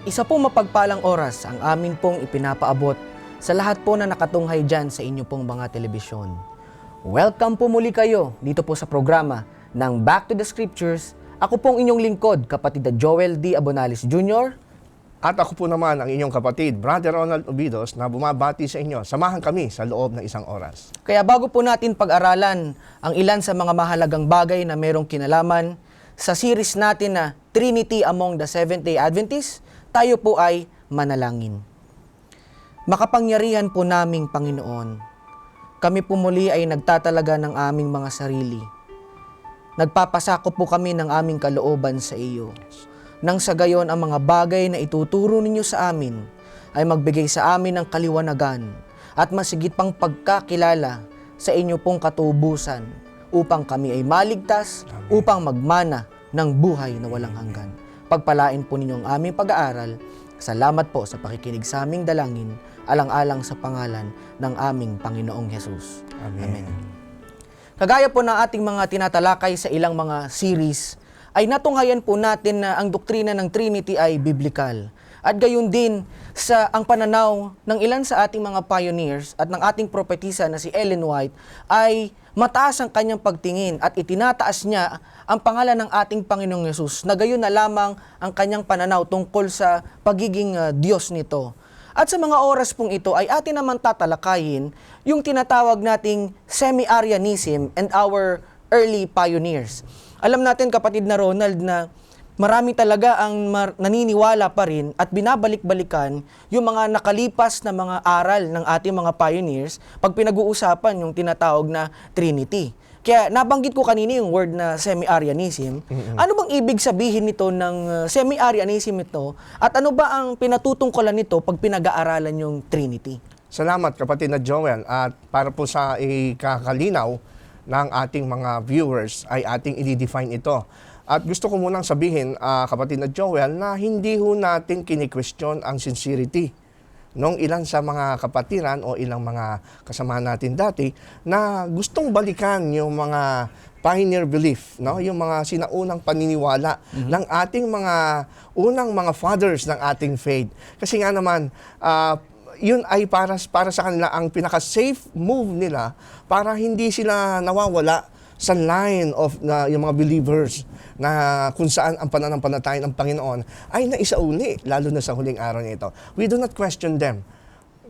Isa pong mapagpalang oras ang amin pong ipinapaabot sa lahat po na nakatunghay dyan sa inyo pong mga telebisyon. Welcome po muli kayo dito po sa programa ng Back to the Scriptures. Ako pong inyong lingkod, kapatid na Joel D. Abonales Jr. At ako po naman ang inyong kapatid, Brother Ronald Obidos, na bumabati sa inyo. Samahan kami sa loob ng isang oras. Kaya bago po natin pag-aralan ang ilan sa mga mahalagang bagay na merong kinalaman sa series natin na Trinity Among the Seventh-day Adventists, tayo po ay manalangin. Makapangyarihan po naming Panginoon, kami po muli ay nagtatalaga ng aming mga sarili. Nagpapasako po kami ng aming kalooban sa iyo. Nang sa gayon ang mga bagay na ituturo ninyo sa amin ay magbigay sa amin ng kaliwanagan at masigit pang pagkakilala sa inyo pong katubusan upang kami ay maligtas, upang magmana ng buhay na walang hanggan. Pagpalain po ninyo ang aming pag-aaral. Salamat po sa pakikinig sa aming dalangin, alang-alang sa pangalan ng aming Panginoong Hesus. Amen. Kagaya po ng ating mga tinatalakay sa ilang mga series, ay natunghayan po natin na ang doktrina ng Trinity ay biblical. At gayon din sa ang pananaw ng ilan sa ating mga pioneers at ng ating propetisa na si Ellen White ay mataas ang kanyang pagtingin at itinataas niya ang pangalan ng ating Panginoong Yesus na gayon na lamang ang kanyang pananaw tungkol sa pagiging Diyos nito. At sa mga oras pong ito ay atin naman tatalakayin yung tinatawag nating semi-Arianism and our early pioneers. Alam natin, kapatid na Ronald, na marami talaga ang naniniwala pa rin at binabalik-balikan yung mga nakalipas na mga aral ng ating mga pioneers pag pinag-uusapan yung tinatawag na Trinity. Kaya nabanggit ko kanina yung word na semi-Arianism. Ano bang ibig sabihin nito ng semi-Arianism ito? At ano ba ang pinatutungkulan nito pag pinag-aaralan yung Trinity? Salamat kapatid na Joel. At para po sa ikakalinaw ng ating mga viewers ay ating i-define ito. At gusto ko munang sabihin, kapatid na Joel, na hindi ho natin kini-question ang sincerity nung ilan sa mga kapatiran o ilang mga kasama natin dati na gustong balikan yung mga pioneer belief, no? Yung mga sinaunang paniniwala ng ating mga unang mga fathers ng ating faith. Kasi nga naman, yun ay para sa kanila ang pinaka-safe move nila para hindi sila nawawala sa line of yung mga believers na kung saan ang pananampalataya ng Panginoon ay naisauli, lalo na sa huling araw nito. We do not question them.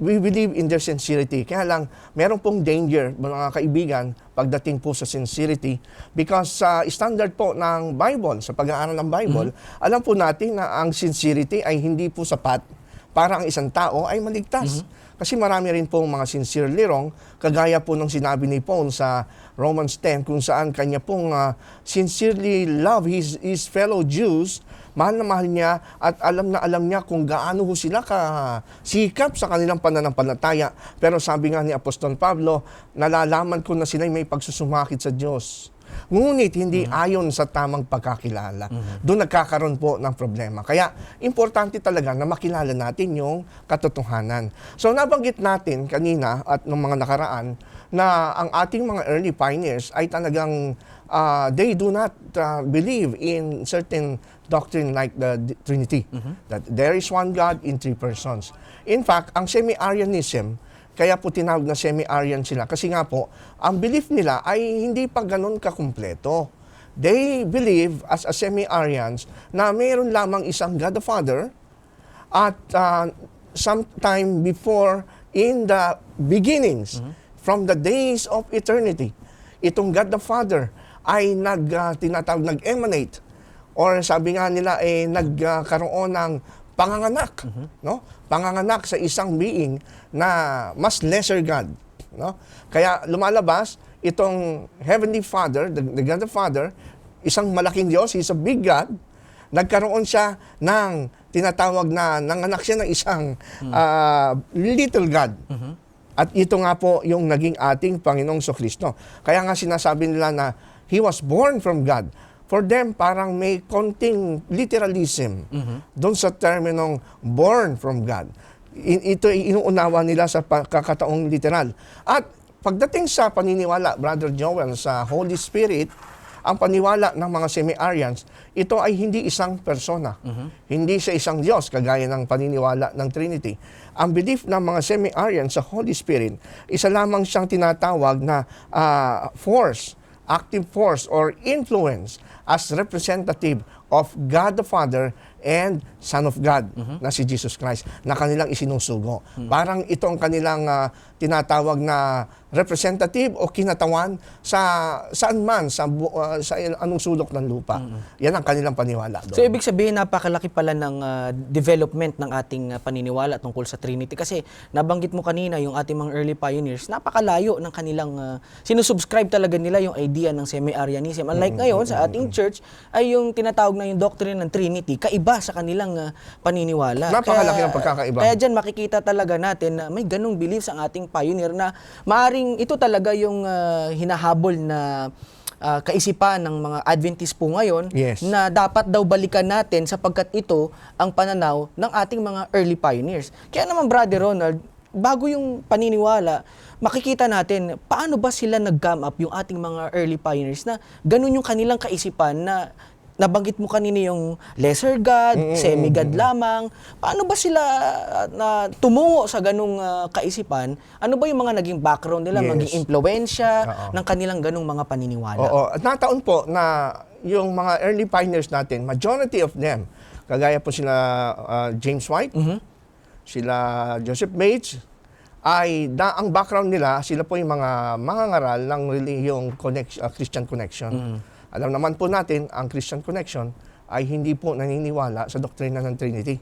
We believe in their sincerity. Kaya lang, meron pong danger, mga kaibigan, pagdating po sa sincerity because sa standard po ng Bible, sa pag-aaral ng Bible, alam po natin na ang sincerity ay hindi po sapat para ang isang tao ay maligtas. Kasi marami rin pong mga sincerely wrong, kagaya po ng sinabi ni Paul sa Romans 10, kung saan kanya pong sincerely love his fellow Jews, mahal na mahal niya at alam na alam niya kung gaano ho sila kasikap sa kanilang pananampalataya. Pero sabi nga ni Apostol Pablo, nalalaman ko na sila may pagsusumakit sa Diyos. Ngunit hindi ayon sa tamang pagkakilala. Doon nagkakaroon po ng problema. Kaya importante talaga na makilala natin yung katotohanan. So nabanggit natin kanina at ng mga nakaraan na ang ating mga early pioneers ay talagang they do not believe in certain doctrine like the Trinity. That there is one God in three persons. In fact, ang semi-Arianism, kaya po tinawag na semi-Arian sila. Kasi nga po, ang belief nila ay hindi pa ganun kakumpleto. They believe as a semi-Arians na mayroon lamang isang God the Father at sometime before in the beginnings, from the days of eternity, itong God the Father ay tinatawag, nag-emanate or sabi nga nila ay nagkaroon ng panganganak, no? Panganganak sa isang being na mas lesser God, no? Kaya lumalabas itong Heavenly Father, the God the Father, isang malaking Diyos, He's a big God. Nagkaroon siya ng tinatawag na nanganak siya ng isang little God. At ito nga po yung naging ating Panginoong Kristo. Kaya nga sinasabi nila na He was born from God. For them, parang may konting literalism doon sa terminong born from God. Ito ay inuunawa nila sa kakataong literal. At pagdating sa paniniwala, Brother Joel, sa Holy Spirit, ang paniwala ng mga semi-Arians, ito ay hindi isang persona. Hindi siya isang Diyos, kagaya ng paniniwala ng Trinity. Ang belief ng mga semi-Arians sa Holy Spirit, isa lamang siyang tinatawag na force, active force or influence as representative of God the Father and Son of God na si Jesus Christ na kanilang isinusugo. Parang ito ang kanilang tinatawag na representative o kinatawan sa saan man sa anong sulok ng lupa. Yan ang kanilang paniwala doon. So ibig sabihin napakalaki pala ng development ng ating paniniwala tungkol sa Trinity kasi nabanggit mo kanina yung ating mga early pioneers, napakalayo ng kanilang sinusubscribe talaga nila yung idea ng semi-Arianism. Unlike ngayon sa ating church ay yung tinatawag na yung doctrine ng Trinity kaiba sa kanilang paniniwala. Napakalaki ng pagkakaiba. Kaya dyan makikita talaga natin na may ganong beliefs ang ating pioneer na maaring ito talaga yung hinahabol na kaisipan ng mga Adventist po ngayon Yes. na dapat daw balikan natin sapagkat ito ang pananaw ng ating mga early pioneers. Kaya naman Brother Ronald, bago yung paniniwala, makikita natin paano ba sila nag-come up yung ating mga early pioneers na ganun yung kanilang kaisipan na nabanggit mo kanina yung lesser God, semi-God lamang. Paano ba sila na tumungo sa ganung kaisipan? Ano ba yung mga naging background nila, Yes. maging impluwensya ng kanilang ganung mga paniniwala? Oo. At nataon po na yung mga early pioneers natin, majority of them, kagaya po sila James White, sila Joseph Bates, ang background nila, sila po yung mga mangangaral ng relihiyong Christian Connection. Alam naman po natin, ang Christian Connection ay hindi po naniniwala sa doktrina ng Trinity.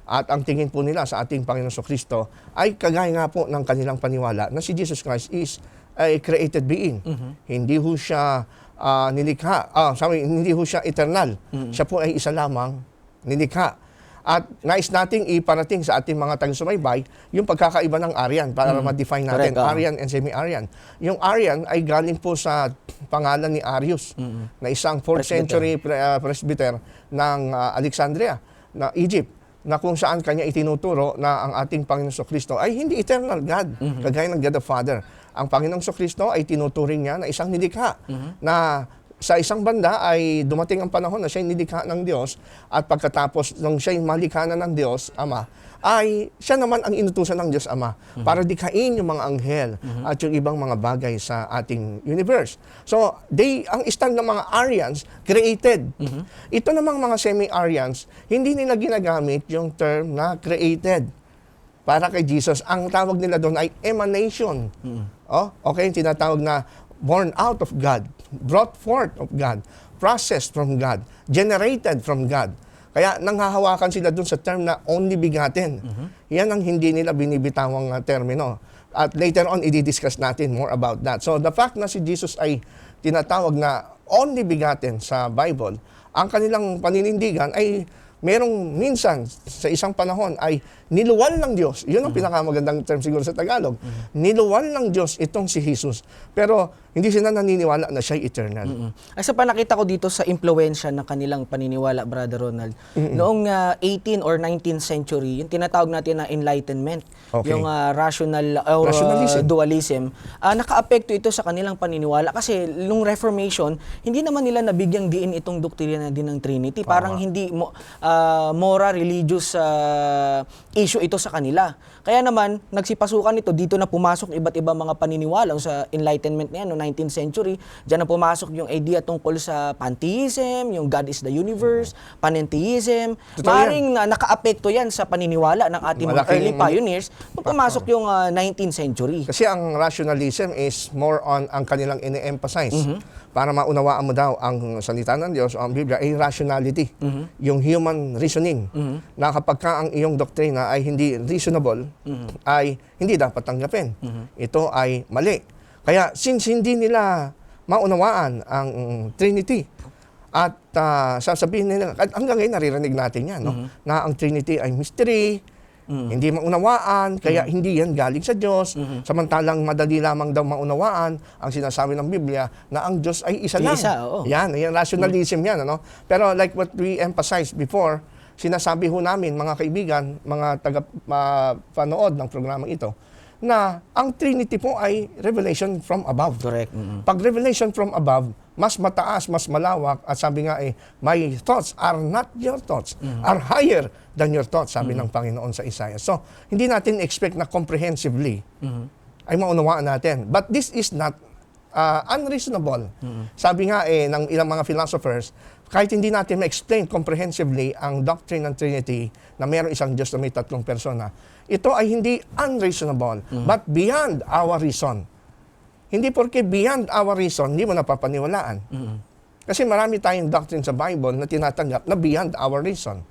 At ang tingin po nila sa ating Panginoon Kristo ay kagaya nga po ng kanilang paniwala na si Jesus Christ is a created being. Hindi ho siya hindi ho siya eternal. Siya po ay isa lamang nilikha. At nais nating iparating sa ating mga taga-sumaybay yung pagkakaiba ng Arian para ma-define natin. Correct, Arian and semi-Arian. Yung Arian ay galing po sa pangalan ni Arius na isang 4th century presbyter ng Alexandria, na Egypt, na kung saan kanya itinuturo na ang ating Panginoong Kristo ay hindi eternal God, kagaya ng God the Father. Ang Panginoong Kristo ay tinuturing niya na isang nilikha na sa isang banda ay dumating ang panahon na siya'y nilikha ng Diyos at pagkatapos nung siya'y malikha na ng Diyos Ama, ay siya naman ang inutusan ng Diyos Ama para dikhain yung mga anghel at yung ibang mga bagay sa ating universe. So, ang stand ng mga Arians, created. Ito namang mga semi-Arians, hindi nila ginagamit yung term na created para kay Jesus. Ang tawag nila doon ay emanation. Okay, tinatawag na born out of God, brought forth of God, processed from God, generated from God. Kaya nanghahawakan sila dun sa term na only begotten. Yan ang hindi nila binibitawang termino. At later on, i-discuss natin more about that. So the fact na si Jesus ay tinatawag na only begotten sa Bible, ang kanilang paninindigan ay merong minsan sa isang panahon ay niluwal ng Diyos. Yun ang pinakamagandang term siguro sa Tagalog. Niluwal ng Diyos itong si Jesus. Pero hindi sila naniniwala na siya'y eternal. Ay sa panakita ko dito sa impluwensya ng kanilang paniniwala, Brother Ronald, noong 18th or 19th century, yung tinatawag natin na Enlightenment, Okay. yung rational or Rationalism. dualism, nakaapekto ito sa kanilang paniniwala kasi nung Reformation, hindi naman nila nabigyang diin itong doktrina din ng Trinity. Parang hindi moral, religious issue ito sa kanila. Kaya naman, nagsipasukan ito, dito na pumasok iba't ibang mga paniniwala sa Enlightenment na yan, no, 19th century. Diyan na pumasok yung idea tungkol sa pantheism, yung God is the universe, panentheism. Maring nakaapekto yan sa paniniwala ng ating mga early pioneers nung pumasok yung 19th century. Kasi ang rationalism is more on ang kanilang ini-emphasize. Para maunawaan mo daw ang salita ng Diyos o ang Biblia ay rationality. Yung human reasoning. Na kapag ka ang iyong doktrina ay hindi reasonable, ay hindi dapat tanggapin. Ito ay mali. Kaya since hindi nila maunawaan ang Trinity, at sasabihin nila, at hanggang ngayon naririnig natin yan, no? Na ang Trinity ay mystery, hindi maunawaan, kaya hindi yan galing sa Diyos. Samantalang madali lamang daw maunawaan ang sinasabi ng Biblia na ang Diyos ay isa lang. Yan, rationalism yan. Ano? Pero like what we emphasized before, sinasabi ho namin, mga kaibigan, mga taga-panood ng programang ito, na ang Trinity po ay revelation from above. Correct. Pag revelation from above, mas mataas, mas malawak, at sabi nga my thoughts are not your thoughts, are higher than your thoughts, sabi ng Panginoon sa Isaiah. So, hindi natin expect na comprehensively ay maunawaan natin. But this is not unreasonable. Sabi nga ng ilang mga philosophers, kahit hindi natin ma-explain comprehensively ang doctrine ng Trinity na mayroong isang Diyos na may tatlong persona, ito ay hindi unreasonable, but beyond our reason. Hindi porke beyond our reason, hindi mo napapaniwalaan. Kasi marami tayong doctrine sa Bible na tinatanggap na beyond our reason.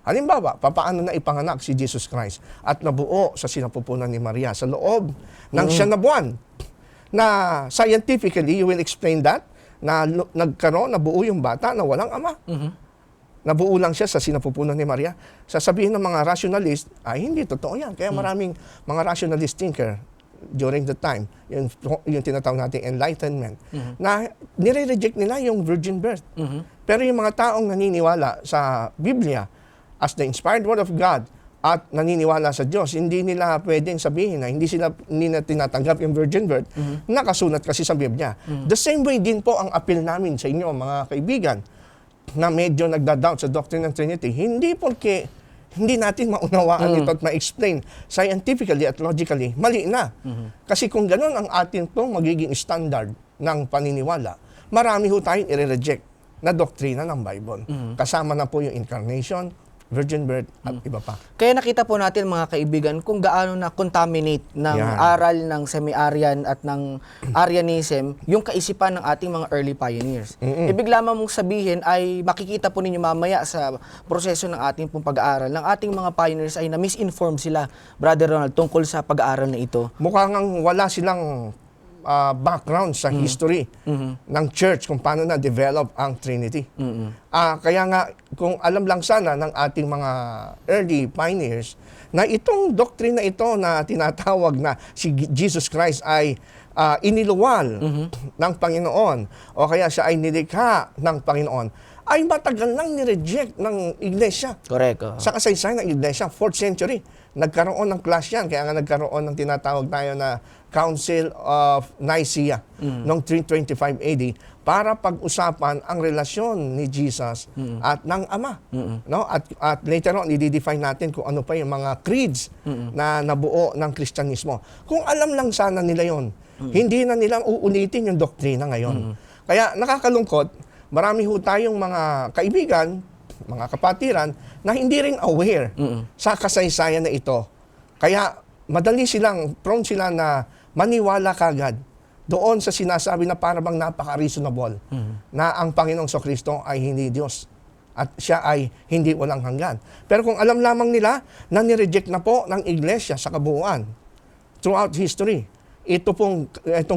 Halimbawa, papaano na ipanganak si Jesus Christ at nabuo sa sinapupunan ni Maria sa loob ng 9 na buwan. Na scientifically, you will explain that, na nabuo yung bata na walang ama. Nabuo lang siya sa sinapupunan ni Maria. Sasabihin ng mga rationalist, ay hindi totoo yan. Kaya maraming mga rationalist thinker during the time, yung tinatawag natin enlightenment, na nire-reject nila yung virgin birth. Pero yung mga taong naniniwala sa Biblia as the inspired word of God at naniniwala sa Diyos, hindi nila pwedeng sabihin na hindi na tinatanggap yung virgin birth, nakasulat kasi sa Biblia. The same way din po ang appeal namin sa inyo, mga kaibigan, na medyo nagda-doubt sa doctrine ng Trinity. Hindi porque hindi natin maunawaan ito at ma-explain scientifically at logically, mali na. Kasi kung gano'n ang atin pong magiging standard ng paniniwala, marami ho tayong i-reject na doktrina ng Bible. Kasama na po yung incarnation, virgin birth, at iba pa. Kaya nakita po natin mga kaibigan kung gaano na contaminate ng aral ng semi-Aryan at ng Arianism yung kaisipan ng ating mga early pioneers. Ibig lamang mong sabihin ay makikita po ninyo mamaya sa proseso ng ating pong pag-aaral ng ating mga pioneers ay na-misinform sila, Brother Ronald, tungkol sa pag-aaral na ito. Mukhang wala silang background sa history ng church kung paano na-develop ang Trinity. Kaya nga, kung alam lang sana ng ating mga early pioneers na itong doctrine na ito na tinatawag na si Jesus Christ ay iniluwal ng Panginoon o kaya siya ay nilikha ng Panginoon, ay matagal nang nireject ng Iglesia. Correct. Sa kasaysayan ng Iglesia, 4th century, nagkaroon ng clash yan. Kaya nga nagkaroon ng tinatawag tayo na Council of Nicaea noong 325 AD para pag-usapan ang relasyon ni Jesus at ng Ama. No? At later on, i-define natin kung ano pa yung mga creeds na nabuo ng Kristyanismo. Kung alam lang sana nila yon, hindi na nilang uulitin yung doktrina ngayon. Kaya nakakalungkot, marami ho tayong mga kaibigan, mga kapatiran, na hindi rin aware sa kasaysayan na ito. Kaya madali prone sila na maniwala kagad doon sa sinasabi na parang napaka-reasonable na ang Panginoong Kristo ay hindi Diyos at siya ay hindi walang hanggan. Pero kung alam lamang nila na nireject na po ng Iglesia sa kabuuan throughout history, itong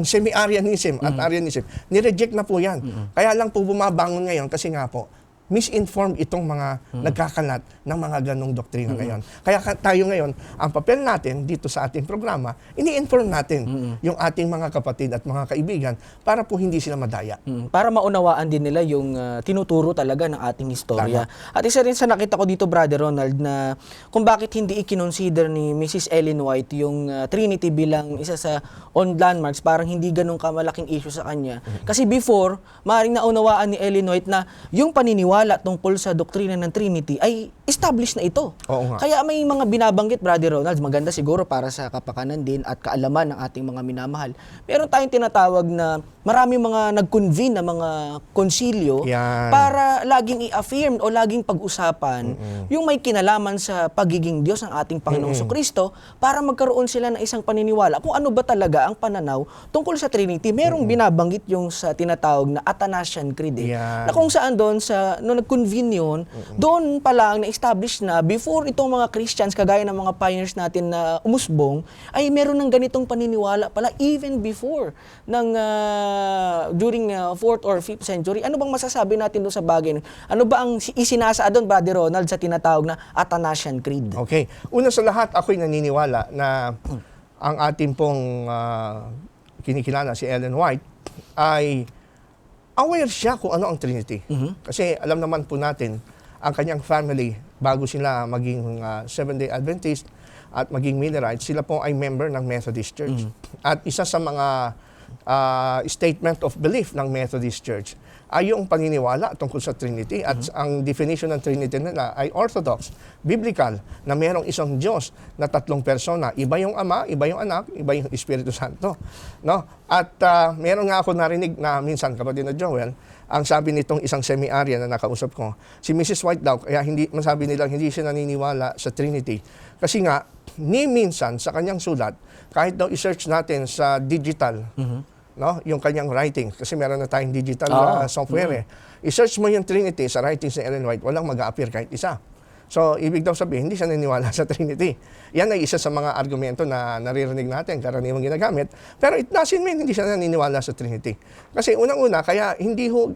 semi-Arianism at Arianism, nireject na po yan. Kaya lang po bumabangon ngayon kasi nga po, misinformed itong mga nagkakalat ng mga ganong doktrina ngayon. Kaya tayo ngayon, ang papel natin dito sa ating programa, ini-inform natin yung ating mga kapatid at mga kaibigan para po hindi sila madaya. Para maunawaan din nila yung tinuturo talaga ng ating istorya. At isa rin sa nakita ko dito, Brother Ronald, na kung bakit hindi i-consider ni Mrs. Ellen White yung Trinity bilang isa sa on landmarks, parang hindi ganun kamalaking issue sa kanya. Kasi before, maaaring naunawaan ni Ellen White na yung paniniwala tungkol sa doktrina ng Trinity ay established na ito. Kaya may mga binabanggit, Brother Ronald, maganda siguro para sa kapakanan din at kaalaman ng ating mga minamahal. Meron tayong tinatawag na maraming mga nag-convene na mga konsilyo para laging i-affirm o laging pag-usapan yung may kinalaman sa pagiging Diyos ng ating Panginoong Kristo para magkaroon sila ng isang paniniwala kung ano ba talaga ang pananaw tungkol sa Trinity. Merong binabanggit yung sa tinatawag na Athanasian Creed. Na kung saan doon sa nung nag-convene yun, doon pa lang na-establish na before itong mga Christians, kagaya ng mga pioneers natin na umusbong, ay meron ng ganitong paniniwala pala even before ng during 4th or 5th century. Ano bang masasabi natin doon sa bagay? Ano ba ang isinasa doon, Brother Ronald, sa tinatawag na Athanasian Creed? Okay. Una sa lahat, ako'y naniniwala na ang ating pong kinikilala si Ellen White ay aware siya kung ano ang Trinity. Kasi alam naman po natin, ang kanyang family, bago sila maging Seventh-day Adventist at maging Millerites, sila po ay member ng Methodist Church. At isa sa mga statement of belief ng Methodist Church ay yung paniniwala tungkol sa Trinity at ang definition ng Trinity nila ay orthodox, biblical, na merong isang Diyos na tatlong persona. Iba yung Ama, iba yung Anak, iba yung Espiritu Santo. No? At meron nga ako narinig na minsan, kapatid na Joel, ang sabi nitong isang semi-Aryan na nakausap ko, si Mrs. White daw, kaya masabi nilang hindi siya naniniwala sa Trinity. Kasi nga, ni minsan sa kanyang sulat, kahit daw i-search natin sa digital, no, yung kanyang writings, kasi meron na tayong digital software. I-search mo yung Trinity sa writings ni Ellen White, walang mag-a-appear kahit isa. So, ibig daw sabihin, hindi siya naniniwala sa Trinity. Yan ay isa sa mga argumento na naririnig natin, karaniwang ginagamit. Pero it doesn't mean hindi siya naniniwala sa Trinity. Kasi unang-una, kaya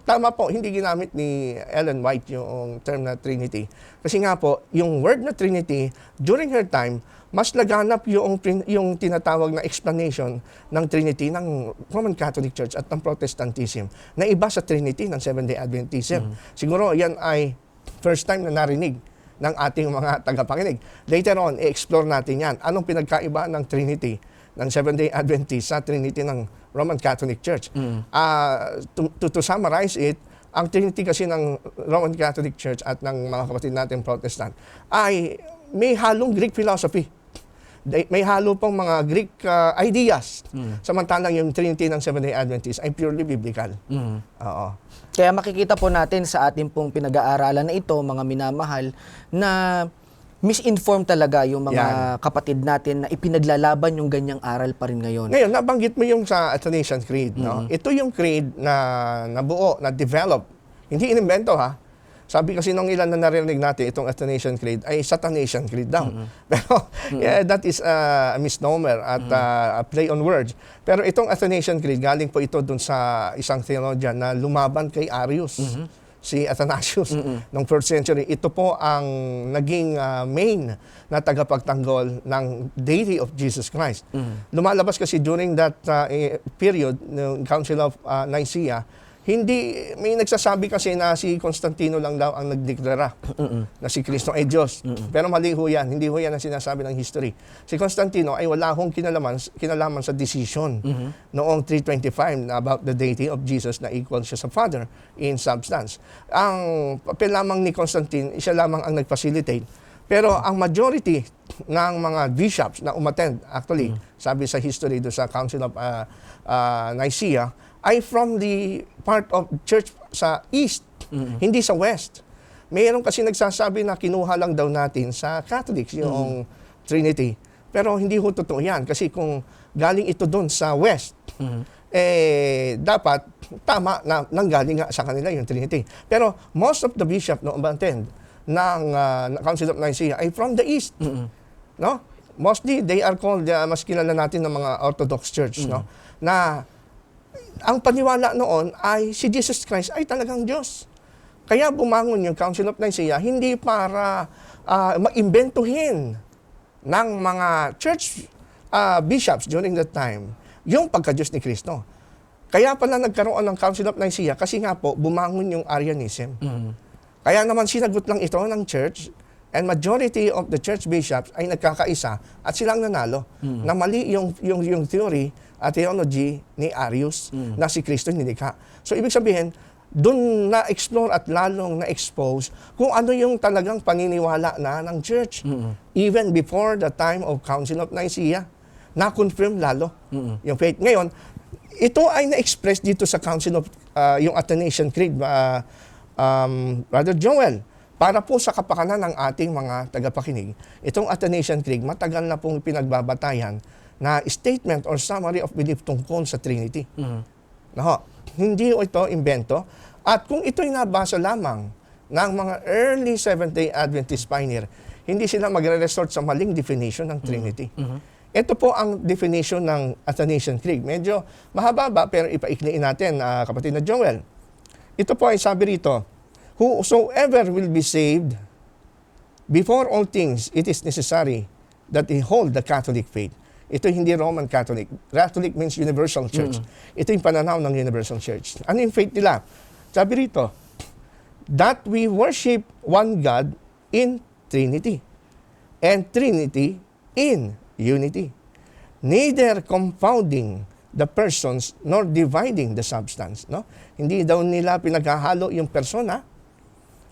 tama po, hindi ginamit ni Ellen White yung term na Trinity. Kasi nga po, yung word na Trinity, during her time, mas laganap yung tinatawag na explanation ng Trinity ng Roman Catholic Church at ng Protestantism na iba sa Trinity ng Seventh-day Adventism. Siguro yan ay first time na narinig ng ating mga tagapakinig. Later on, i-explore natin yan. Anong pinagkaiba ng Trinity ng Seventh-day Adventist sa Trinity ng Roman Catholic Church? To summarize it, ang Trinity kasi ng Roman Catholic Church at ng mga kapatid natin Protestant ay may halong Greek philosophy. May halo pang mga Greek ideas. Samantalang yung Trinity ng Seventh-day Adventist ay purely biblical. Oo. Kaya makikita po natin sa ating pong pinag-aaralan na ito, mga minamahal, na misinformed talaga yung mga kapatid natin na ipinaglalaban yung ganyang aral pa rin ngayon. Ngayon, nabanggit mo yung sa Athanasian Creed. No? Ito yung creed na nabuo, na develop. Hindi inimbento ha. Sabi kasi nung ilan na narinig natin, itong Athanasian Creed ay Satanasian Creed daw. Pero that is a misnomer at a play on words. Pero itong Athanasian Creed, galing po ito dun sa isang theologian na lumaban kay Arius, si Athanasius, noong 1st century. Ito po ang naging main na tagapagtanggol ng deity of Jesus Christ. Lumalabas kasi during that period, ng Council of Nicaea, hindi, may nagsasabi kasi na si Constantino lang daw ang nagdeklara na si Kristo ay Diyos. Pero mali ho yan. Hindi ho yan ang sinasabi ng history. Si Constantino ay wala hong kinalaman sa decision noong 325 na about the deity of Jesus na equal siya sa Father in substance. Ang papel lamang ni Constantine, siya lamang ang nag-facilitate. Pero ang majority ng mga bishops na umattend, actually, sabi sa history do sa Council of Nicaea, ay from the part of church sa east, hindi sa west. Mayroon kasi nagsasabi na kinuha lang daw natin sa Catholics yung Trinity. Pero hindi ho totoo yan. Kasi kung galing ito doon sa west, dapat tama na nanggaling nga sa kanila yung Trinity. Pero most of the bishop no umattend ng Council of Nicaea ay from the east. No? Mostly, they are called, mas kilala natin ng mga Orthodox Church, no? Na ang paniwala noon ay si Jesus Christ ay talagang Diyos. Kaya bumangon yung Council of Nicaea hindi para maimbentuhin ng mga church bishops during that time yung pagka-Diyos ni Kristo. Kaya pala nagkaroon ng Council of Nicaea kasi nga po bumangon yung Arianism. Kaya naman sinagot lang ito ng church and majority of the church bishops ay nagkakaisa at silang nanalo na mali yung theory at theology ni Arius na si Kristo nilikha. So ibig sabihin, doon na-explore at lalong na-expose kung ano yung talagang paniniwala na ng church. Even before the time of Council of Nicaea, na-confirm lalo yung faith. Ngayon, ito ay na-express dito sa Council of yung Athanasian Creed, Brother Joel, para po sa kapakanan ng ating mga tagapakinig. Itong Athanasian Creed, matagal na pong pinagbabatayan na statement or summary of belief tungkol sa Trinity. No, hindi ito imbento. At kung ito'y nabasa lamang ng mga early Seventh-day Adventist pioneer, hindi sila magre-resort sa maling definition ng Trinity. Ito po ang definition ng Athanasian Creed. Medyo mahaba pero ipaikliin natin, kapatid na Joel. Ito po ay sabi rito, whosoever will be saved, before all things, it is necessary that he hold the Catholic faith. Ito hindi Roman Catholic. Catholic means universal church. Ito yung pananaw ng universal church. Ano yung faith nila? Sabi rito, that we worship one God in Trinity, and Trinity in unity, neither confounding the persons nor dividing the substance. No? Hindi daw nila pinaghahalo yung persona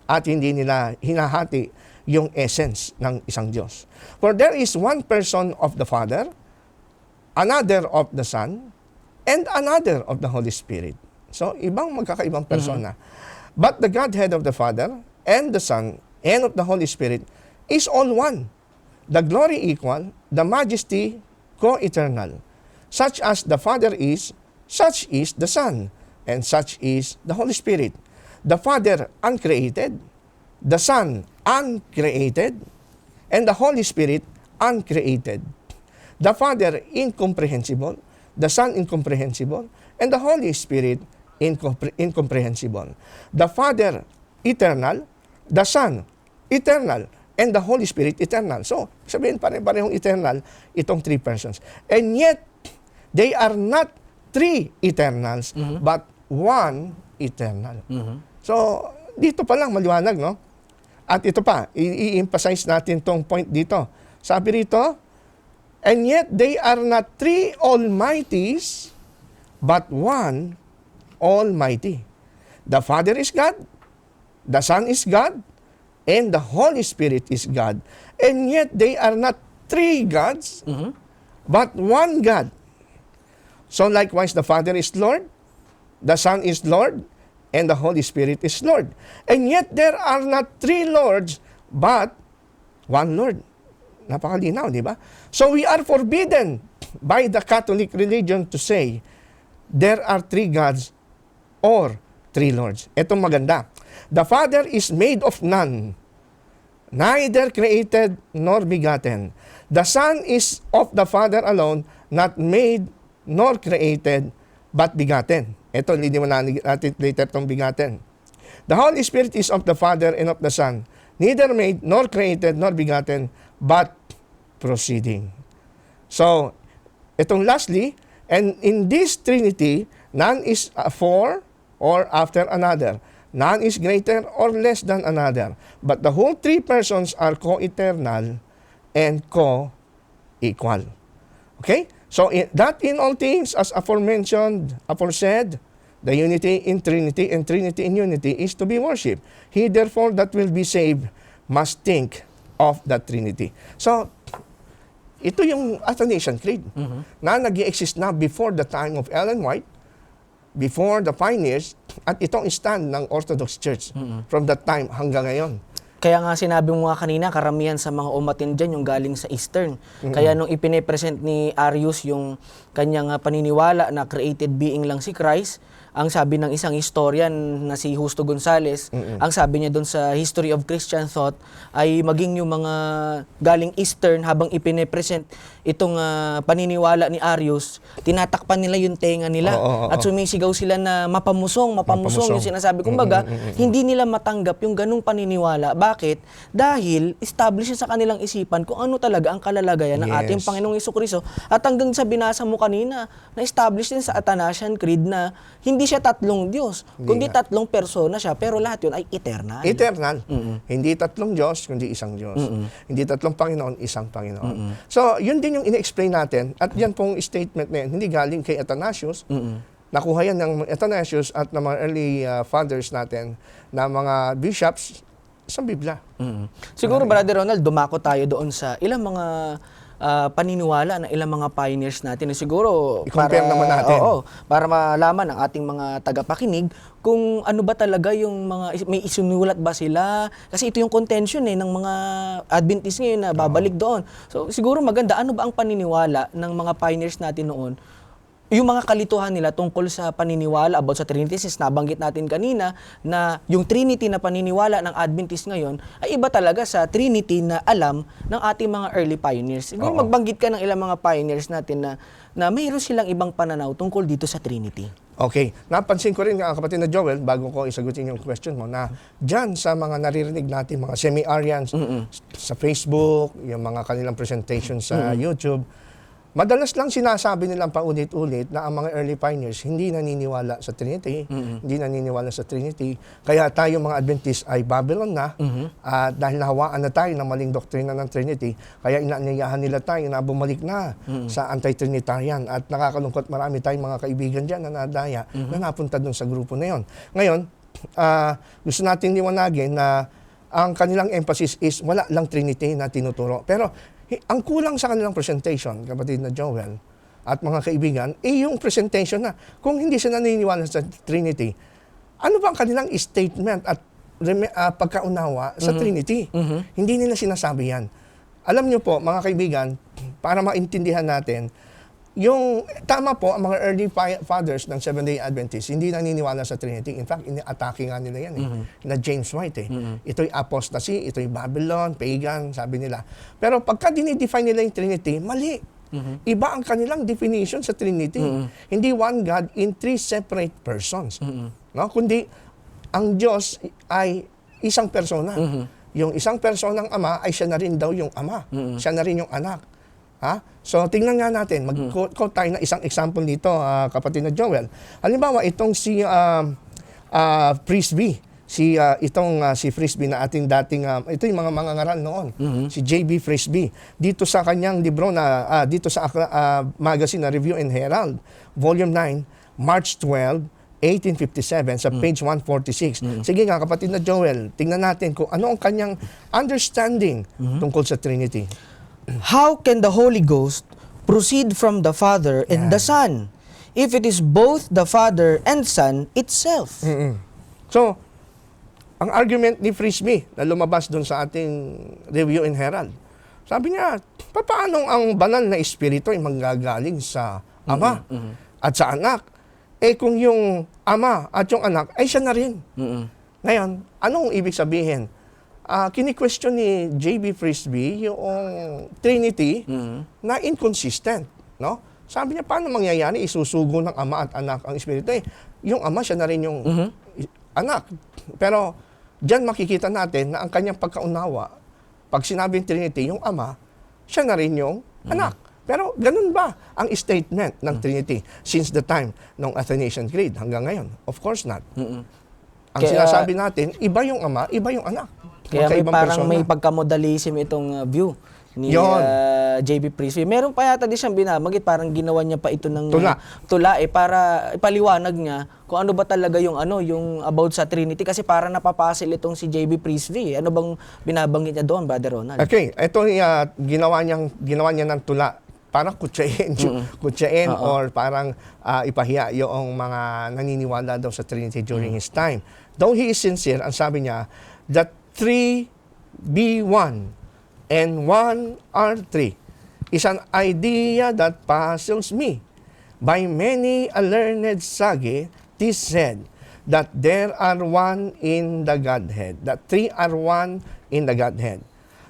at hindi nila hinahati yung essence ng isang Diyos. For there is one person of the Father, another of the Son, and another of the Holy Spirit. So, ibang magkakaibang persona. But the Godhead of the Father and the Son and of the Holy Spirit is all one. The glory equal, the majesty co-eternal. Such as the Father is, such is the Son, and such is the Holy Spirit. The Father uncreated, the Son uncreated, and the Holy Spirit uncreated. The Father incomprehensible, the Son incomprehensible, and the Holy Spirit incomprehensible. The Father eternal, the Son eternal, and the Holy Spirit eternal. So, sabihin pare-parehong eternal itong three persons. And yet, they are not three eternals, but one eternal. So, dito pa lang maliwanag, no? At ito pa, i-emphasize natin tong point dito. Sabi rito, and yet they are not three almighties, but one almighty. The Father is God, the Son is God, and the Holy Spirit is God. And yet they are not three gods, but one God. So likewise, the Father is Lord, the Son is Lord, and the Holy Spirit is Lord. And yet there are not three Lords, but one Lord. Napakalinaw, di ba? So we are forbidden by the Catholic religion to say there are three gods or three Lords. Itong maganda. The Father is made of none, neither created nor begotten. The Son is of the Father alone, not made nor created, but begotten. Ito, liniwan natin later itong begotten. The Holy Spirit is of the Father and of the Son, neither made nor created nor begotten, but proceeding. So, itong lastly, and in this Trinity, none is for or after another. None is greater or less than another. But the whole three persons are co-eternal and co-equal. Okay? So, that in all things, as aforementioned, aforesaid, the unity in Trinity and Trinity in unity is to be worshipped. He, therefore, that will be saved must think of the Trinity. So, ito yung Athanasian Creed na nag-i-exist na before the time of Ellen White, before the pioneers, at itong stand ng Orthodox Church from that time hanggang ngayon. Kaya nga sinabi mo nga kanina, karamihan sa mga umatin dyan yung galing sa Eastern. Kaya nung ipine-present ni Arius yung kanyang paniniwala na created being lang si Christ, ang sabi ng isang historian na si Justo Gonzales, ang sabi niya doon sa History of Christian Thought ay maging yung mga galing Eastern habang ipine-present itong paniniwala ni Arius, tinatakpan nila yung tenga nila at sumisigaw sila na mapamusong yung sinasabi. Kumbaga, hindi nila matanggap yung ganung paniniwala. Bakit? Dahil established sa kanilang isipan kung ano talaga ang kalalagayan ng ating Panginoong Jesucristo. At hanggang sa binasa mo kanina, na-establish din sa Athanasian Creed na hindi siya tatlong Diyos, kundi tatlong persona siya, pero lahat yun ay eternal. Eternal. Hindi tatlong Diyos, kundi isang Diyos. Hindi tatlong Panginoon, isang Panginoon. So, yun din yung ine-explain natin, at yan pong statement na yan, hindi galing kay Athanasius, nakuha yan ng Athanasius at ng mga early fathers natin, na mga bishops sa Biblia. Siguro, Brother Ronald, dumako tayo doon sa ilang mga paniniwala ng ilang mga pioneers natin. Siguro, I-compare naman natin. Para malaman ng ating mga tagapakinig kung ano ba talaga yung mga, may isinulat ba sila? Kasi ito yung contention ng mga Adventist ngayon na babalik doon. So, siguro maganda, ano ba ang paniniwala ng mga pioneers natin noon? Yung mga kalituhan nila tungkol sa paniniwala about sa Trinity, since nabanggit natin kanina na yung Trinity na paniniwala ng Adventist ngayon ay iba talaga sa Trinity na alam ng ating mga early pioneers. Siguro magbanggit ka ng ilang mga pioneers natin na mayroon silang ibang pananaw tungkol dito sa Trinity. Okay. Napansin ko rin nga, kapatid na Joel, bago ko isagutin yung question mo, na dyan sa mga naririnig natin, mga semi-Arians, sa Facebook, yung mga kanilang presentation sa YouTube, Madalas lang sinasabi nilang paulit-ulit na ang mga early pioneers hindi naniniwala sa Trinity, hindi naniniwala sa Trinity. Kaya tayo mga Adventist ay Babylon na, at dahil nahawaan na tayo ng maling doktrina ng Trinity, kaya inaanyayahan nila tayo na bumalik na sa anti-Trinitarian. At nakakalungkot, marami tayong mga kaibigan dyan na nadaya na napunta dun sa grupo na yon. Ngayon, gusto natin liwanagin na ang kanilang emphasis is wala lang Trinity na tinuturo. Pero ang kulang sa kanilang presentation, kapatid na Joel at mga kaibigan, yung presentation na kung hindi sila naniniwala sa Trinity, ano ba ang kanilang statement at pagkaunawa sa Trinity? Hindi nila sinasabi yan. Alam niyo po, mga kaibigan, para maintindihan natin, yung tama po, ang mga early fathers ng Seventh-day Adventists, hindi naniniwala sa Trinity. In fact, ini-atake nga nila yan, na James White. Ito'y apostasy, ito'y Babylon, pagan, sabi nila. Pero pagka dinidefine nila yung Trinity, mali. Iba ang kanilang definition sa Trinity. Hindi one God in three separate persons. No? Kundi, ang Diyos ay isang persona. Yung isang personang ama ay siya na rin daw yung ama. Siya na rin yung anak. So, tingnan nga natin. Mag-quote tayo na isang example nito, kapatid na Joel. Halimbawa, itong si Frisbee. Si Frisbee na ating dating, ito yung mga mangangaral noon. Si J.B. Frisbee. Dito sa kanyang libro na, dito sa magazine na Review and Herald, Volume 9, March 12, 1857, sa page 146. Sige nga, kapatid na Joel, tingnan natin kung ano ang kanyang understanding tungkol sa Trinity. How can the Holy Ghost proceed from the Father and the Son if it is both the Father and Son itself? So, ang argument ni Frisbee na lumabas doon sa ating Review and Herald, sabi niya, paano ang banal na espiritu ay manggagaling sa Ama at sa Anak? Kung yung Ama at yung Anak ay siya na rin. Ngayon, anong ibig sabihin? Kini-question ni J.B. Frisbee yung Trinity na inconsistent. No? Sabi niya, paano mangyayari isusugo ng Ama at Anak ang Espiritu? Yung Ama, siya na rin yung Anak. Pero diyan makikita natin na ang kanyang pagkaunawa, pag sinabing Trinity, yung Ama, siya na rin yung Anak. Pero ganun ba ang statement ng Trinity since the time ng Athanasian Creed hanggang ngayon? Of course not. Ang sinasabi natin, iba yung Ama, iba yung Anak. Kaya may pagkamodalism itong view ni J.B. Frisbee. Meron pa yata di siyang binamagit, parang ginawa niya pa ito ng tula para ipaliwanag niya kung ano ba talaga yung yung about sa Trinity, kasi para napapasil itong si J.B. Frisbee. Ano bang binabanggit niya doon, Brother Ronald? Okay, ito ginawa niya ng tula para kutsain or parang ipahiya yung mga naniniwala daw sa Trinity during his time. Though he is sincere, ang sabi niya that 3 be 1 and 1 are 3 is an idea that puzzles me. By many a learned sage, 'tis said that there are one in the Godhead, that 3 are one in the Godhead.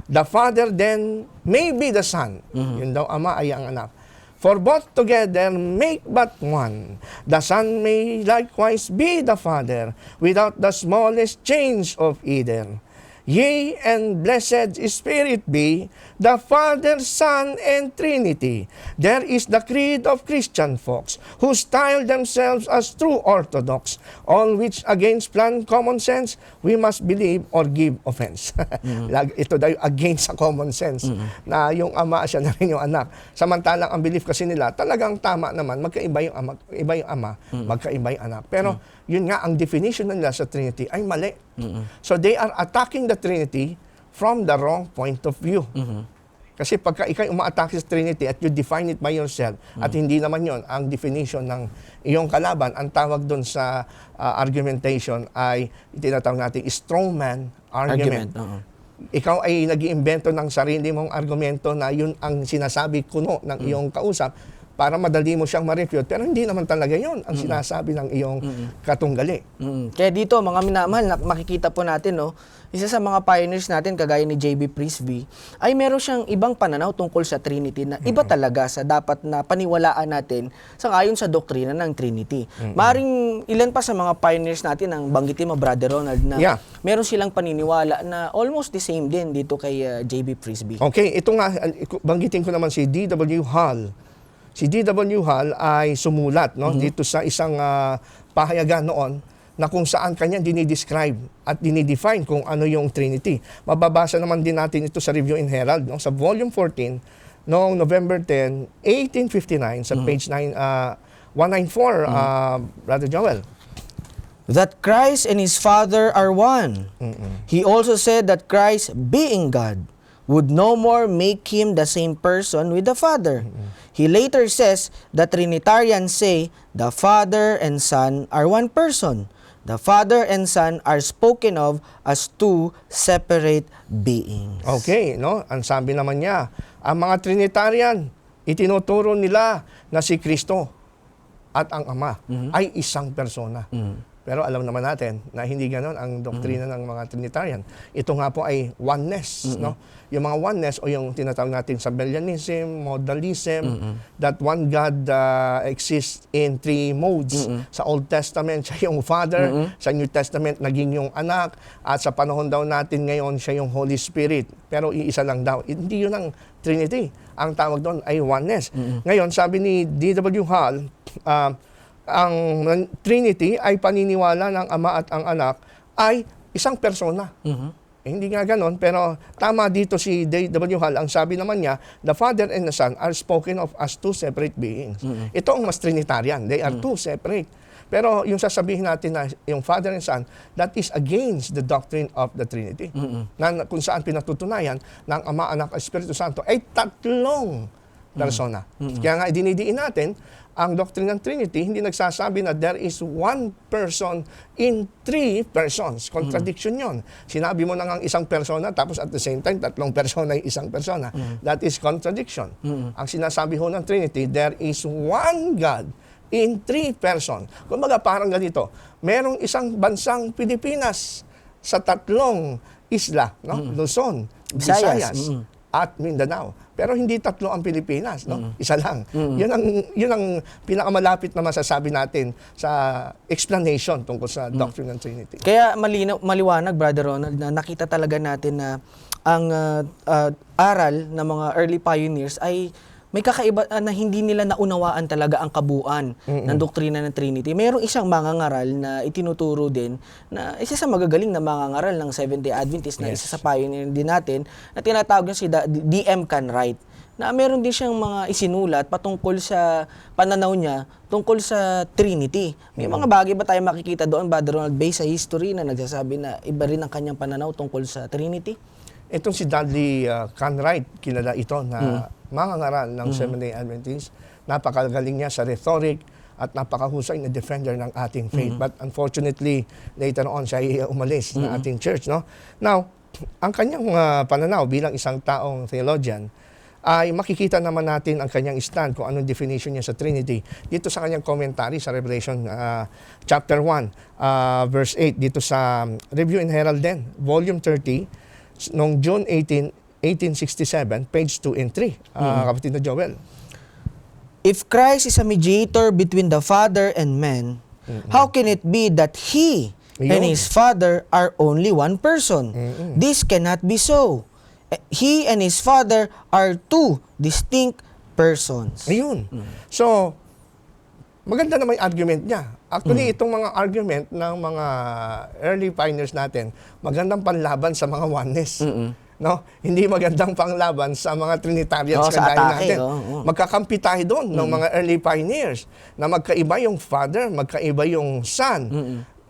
The Father then may be the Son. Yun daw, Ama ay ang Anak. For both together make but one. The Son may likewise be the Father without the smallest change of either. Yea, and blessed Spirit be the Father, Son, and Trinity. There is the creed of Christian folks who style themselves as true Orthodox, all which against plain common sense we must believe or give offense. Ito daw against sa common sense, na yung Ama siya na rin yung Anak. Samantalang ang belief kasi nila, talagang tama naman, magkaiba yung Ama, magkaiba yung Anak. Pero yun nga, ang definition nila sa Trinity ay mali. So they are attacking the Trinity from the wrong point of view. Kasi pagka ikay umaatake sa Trinity at you define it by yourself, at hindi naman yon ang definition ng iyong kalaban, ang tawag doon sa argumentation ay tinatawag natin strawman argument. Ikaw ay nag-iimbento ng sarili mong argumento na yun ang sinasabi kuno ng iyong kausap para madali mo siyang ma-refute, pero hindi naman talaga yon ang sinasabi ng iyong katunggali. Kaya dito, mga minamahal, makikita po natin, isa sa mga pioneers natin, kagaya ni J.B. Frisbee, ay meron siyang ibang pananaw tungkol sa Trinity na iba talaga sa dapat na paniwalaan natin ayon sa doktrina ng Trinity. Maring ilan pa sa mga pioneers natin ang banggitin mo, Brother Ronald, na meron silang paniniwala na almost the same din dito kay J.B. Frisbee. Okay, ito nga, banggitin ko naman si D.W. Hall. si D.W. Hall ay sumulat dito sa isang pahayagan noon na kung saan kanya dinidescribe at dinidefine kung ano yung Trinity. Mababasa naman din natin ito sa Review and Herald sa volume 14 noong November 10, 1859 sa page 194, Brother Joel. That Christ and His Father are one. He also said that Christ, being God, would no more make Him the same person with the Father. He later says that Trinitarians say the Father and Son are one person. The Father and Son are spoken of as two separate beings. Okay, no? Ang sabi naman niya, ang mga Trinitarian, itinuturo nila na si Kristo at ang Ama ay isang persona. Pero alam naman natin na hindi ganoon ang doktrina ng mga Trinitarian. Ito nga po ay oneness, no? Yung mga oneness o yung tinatawag natin Sabellianism, modalism, that one God exists in three modes. Sa Old Testament, siya yung Father. Sa New Testament, naging yung Anak. At sa panahon daw natin ngayon, siya yung Holy Spirit. Pero iisa lang daw. Hindi yun ang Trinity. Ang tawag doon ay oneness. Ngayon, sabi ni D.W. Hall, ang Trinity ay paniniwala ng Ama at ang Anak ay isang persona. Hindi nga ganon, pero tama dito si D.W. Hall. Ang sabi naman niya, the Father and the Son are spoken of as two separate beings. Ito ang mas Trinitarian. They are two separate. Pero yung sasabihin natin na yung Father and Son, that is against the doctrine of the Trinity. Na kung saan pinatutunayan ng Ama, Anak at Espiritu Santo ay tatlong persona. Kaya nga dinidiin natin, ang doctrine ng Trinity hindi nagsasabi na there is one person in three persons. Contradiction yon. Sinabi mo na ang isang persona tapos at the same time tatlong persona ay isang persona. That is contradiction. Ang sinasabi ho ng Trinity, there is one God in three persons. Kumbaga parang ganito, merong isang bansang Pilipinas sa tatlong isla, no? Luzon, Visayas, at Mindanao. Pero hindi tatlo ang Pilipinas, no? Isa lang. Yun ang pinakamalapit na masasabi natin sa explanation tungkol sa doctrine ng Trinity. Kaya maliwanag, Brother Ronald, na nakita talaga natin na ang aral ng mga early pioneers ay may kakaiba na hindi nila naunawaan talaga ang kabuuan ng doktrina ng Trinity. Mayroong isang mangangaral na itinuturo din na isa sa magagaling na mangangaral ng Seventh-day Adventist na isa sa pioneer din natin na tinatawag niya si D.M. Canright, na meron din siyang mga isinulat patungkol sa pananaw niya tungkol sa Trinity. May mga bagay ba tayo makikita doon, Brother Ronald, based sa history na nagsasabi na iba rin ang kanyang pananaw tungkol sa Trinity? Itong si Dudley Canright, kilala ito na mangangaral ng Seventh-day Adventist. Napakagaling niya sa rhetoric at napakahusay na defender ng ating faith. But unfortunately, later on, siya ay umalis ng ating church. No? Now, ang kanyang pananaw bilang isang taong theologian, ay makikita naman natin ang kanyang stand kung anong definition niya sa Trinity. Dito sa kanyang commentary sa Revelation chapter 1, verse 8, dito sa Review and Herald din, volume 30, noong June 18, 1867, page 2 and 3. Kapatid na Joel. If Christ is a mediator between the Father and man, how can it be that He and His Father are only one person? This cannot be so. He and His Father are two distinct persons. Ayun. So, maganda naman yung argument niya. Actually, itong mga argument ng mga early pioneers natin, magandang panlaban sa mga oneness. No? Hindi magandang panglaban sa mga Trinitarians sa kagaya atake, natin. Magkakampi tayo doon ng mga early pioneers na magkaiba yung Father, magkaiba yung Son.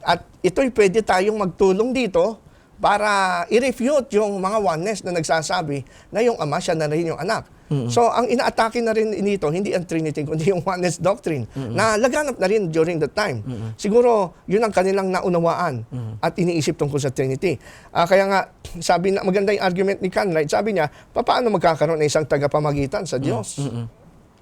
At ito'y pwede tayong magtulong dito para i-refute yung mga oneness na nagsasabi na yung Ama, siya na rin yung Anak. So, ang inaatake na rin dito, hindi ang Trinity, kundi yung oneness doctrine, na laganap na rin during that time. Siguro, yun ang kanilang naunawaan at iniisip tungkol sa Trinity. Kaya nga, sabi na, maganda yung argument ni Canright, sabi niya, paano magkakaroon ng isang tagapamagitan sa Diyos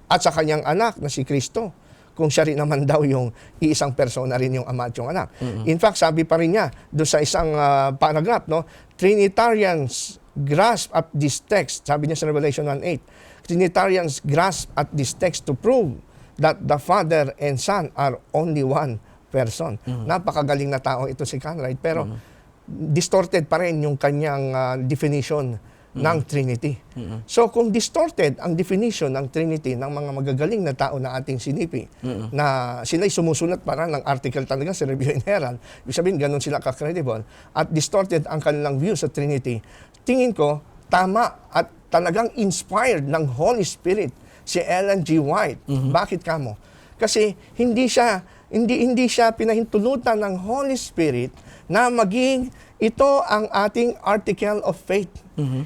at sa kanyang anak na si Kristo, kung siya rin naman daw yung iisang persona rin yung Ama at yung Anak. In fact, sabi pa rin niya, doon sa isang paragraph, no, Trinitarians grasp at this text, sabi niya sa Revelation 1:8, Trinitarians grasp at this text to prove that the Father and Son are only one person. Napakagaling na tao ito si Canright, pero distorted pa rin yung kanyang definition ng Trinity. So kung distorted ang definition ng Trinity ng mga magagaling na tao na ating sinipi, na sila'y sumusulat para ng article talaga sa Review and Herald, ibig sabihin ganun sila ka-credible, at distorted ang kanilang view sa Trinity, tingin ko tama at talagang inspired ng Holy Spirit si Ellen G. White. Bakit kamo? Kasi hindi siya pinahintulutan ng Holy Spirit na maging ito ang ating article of faith.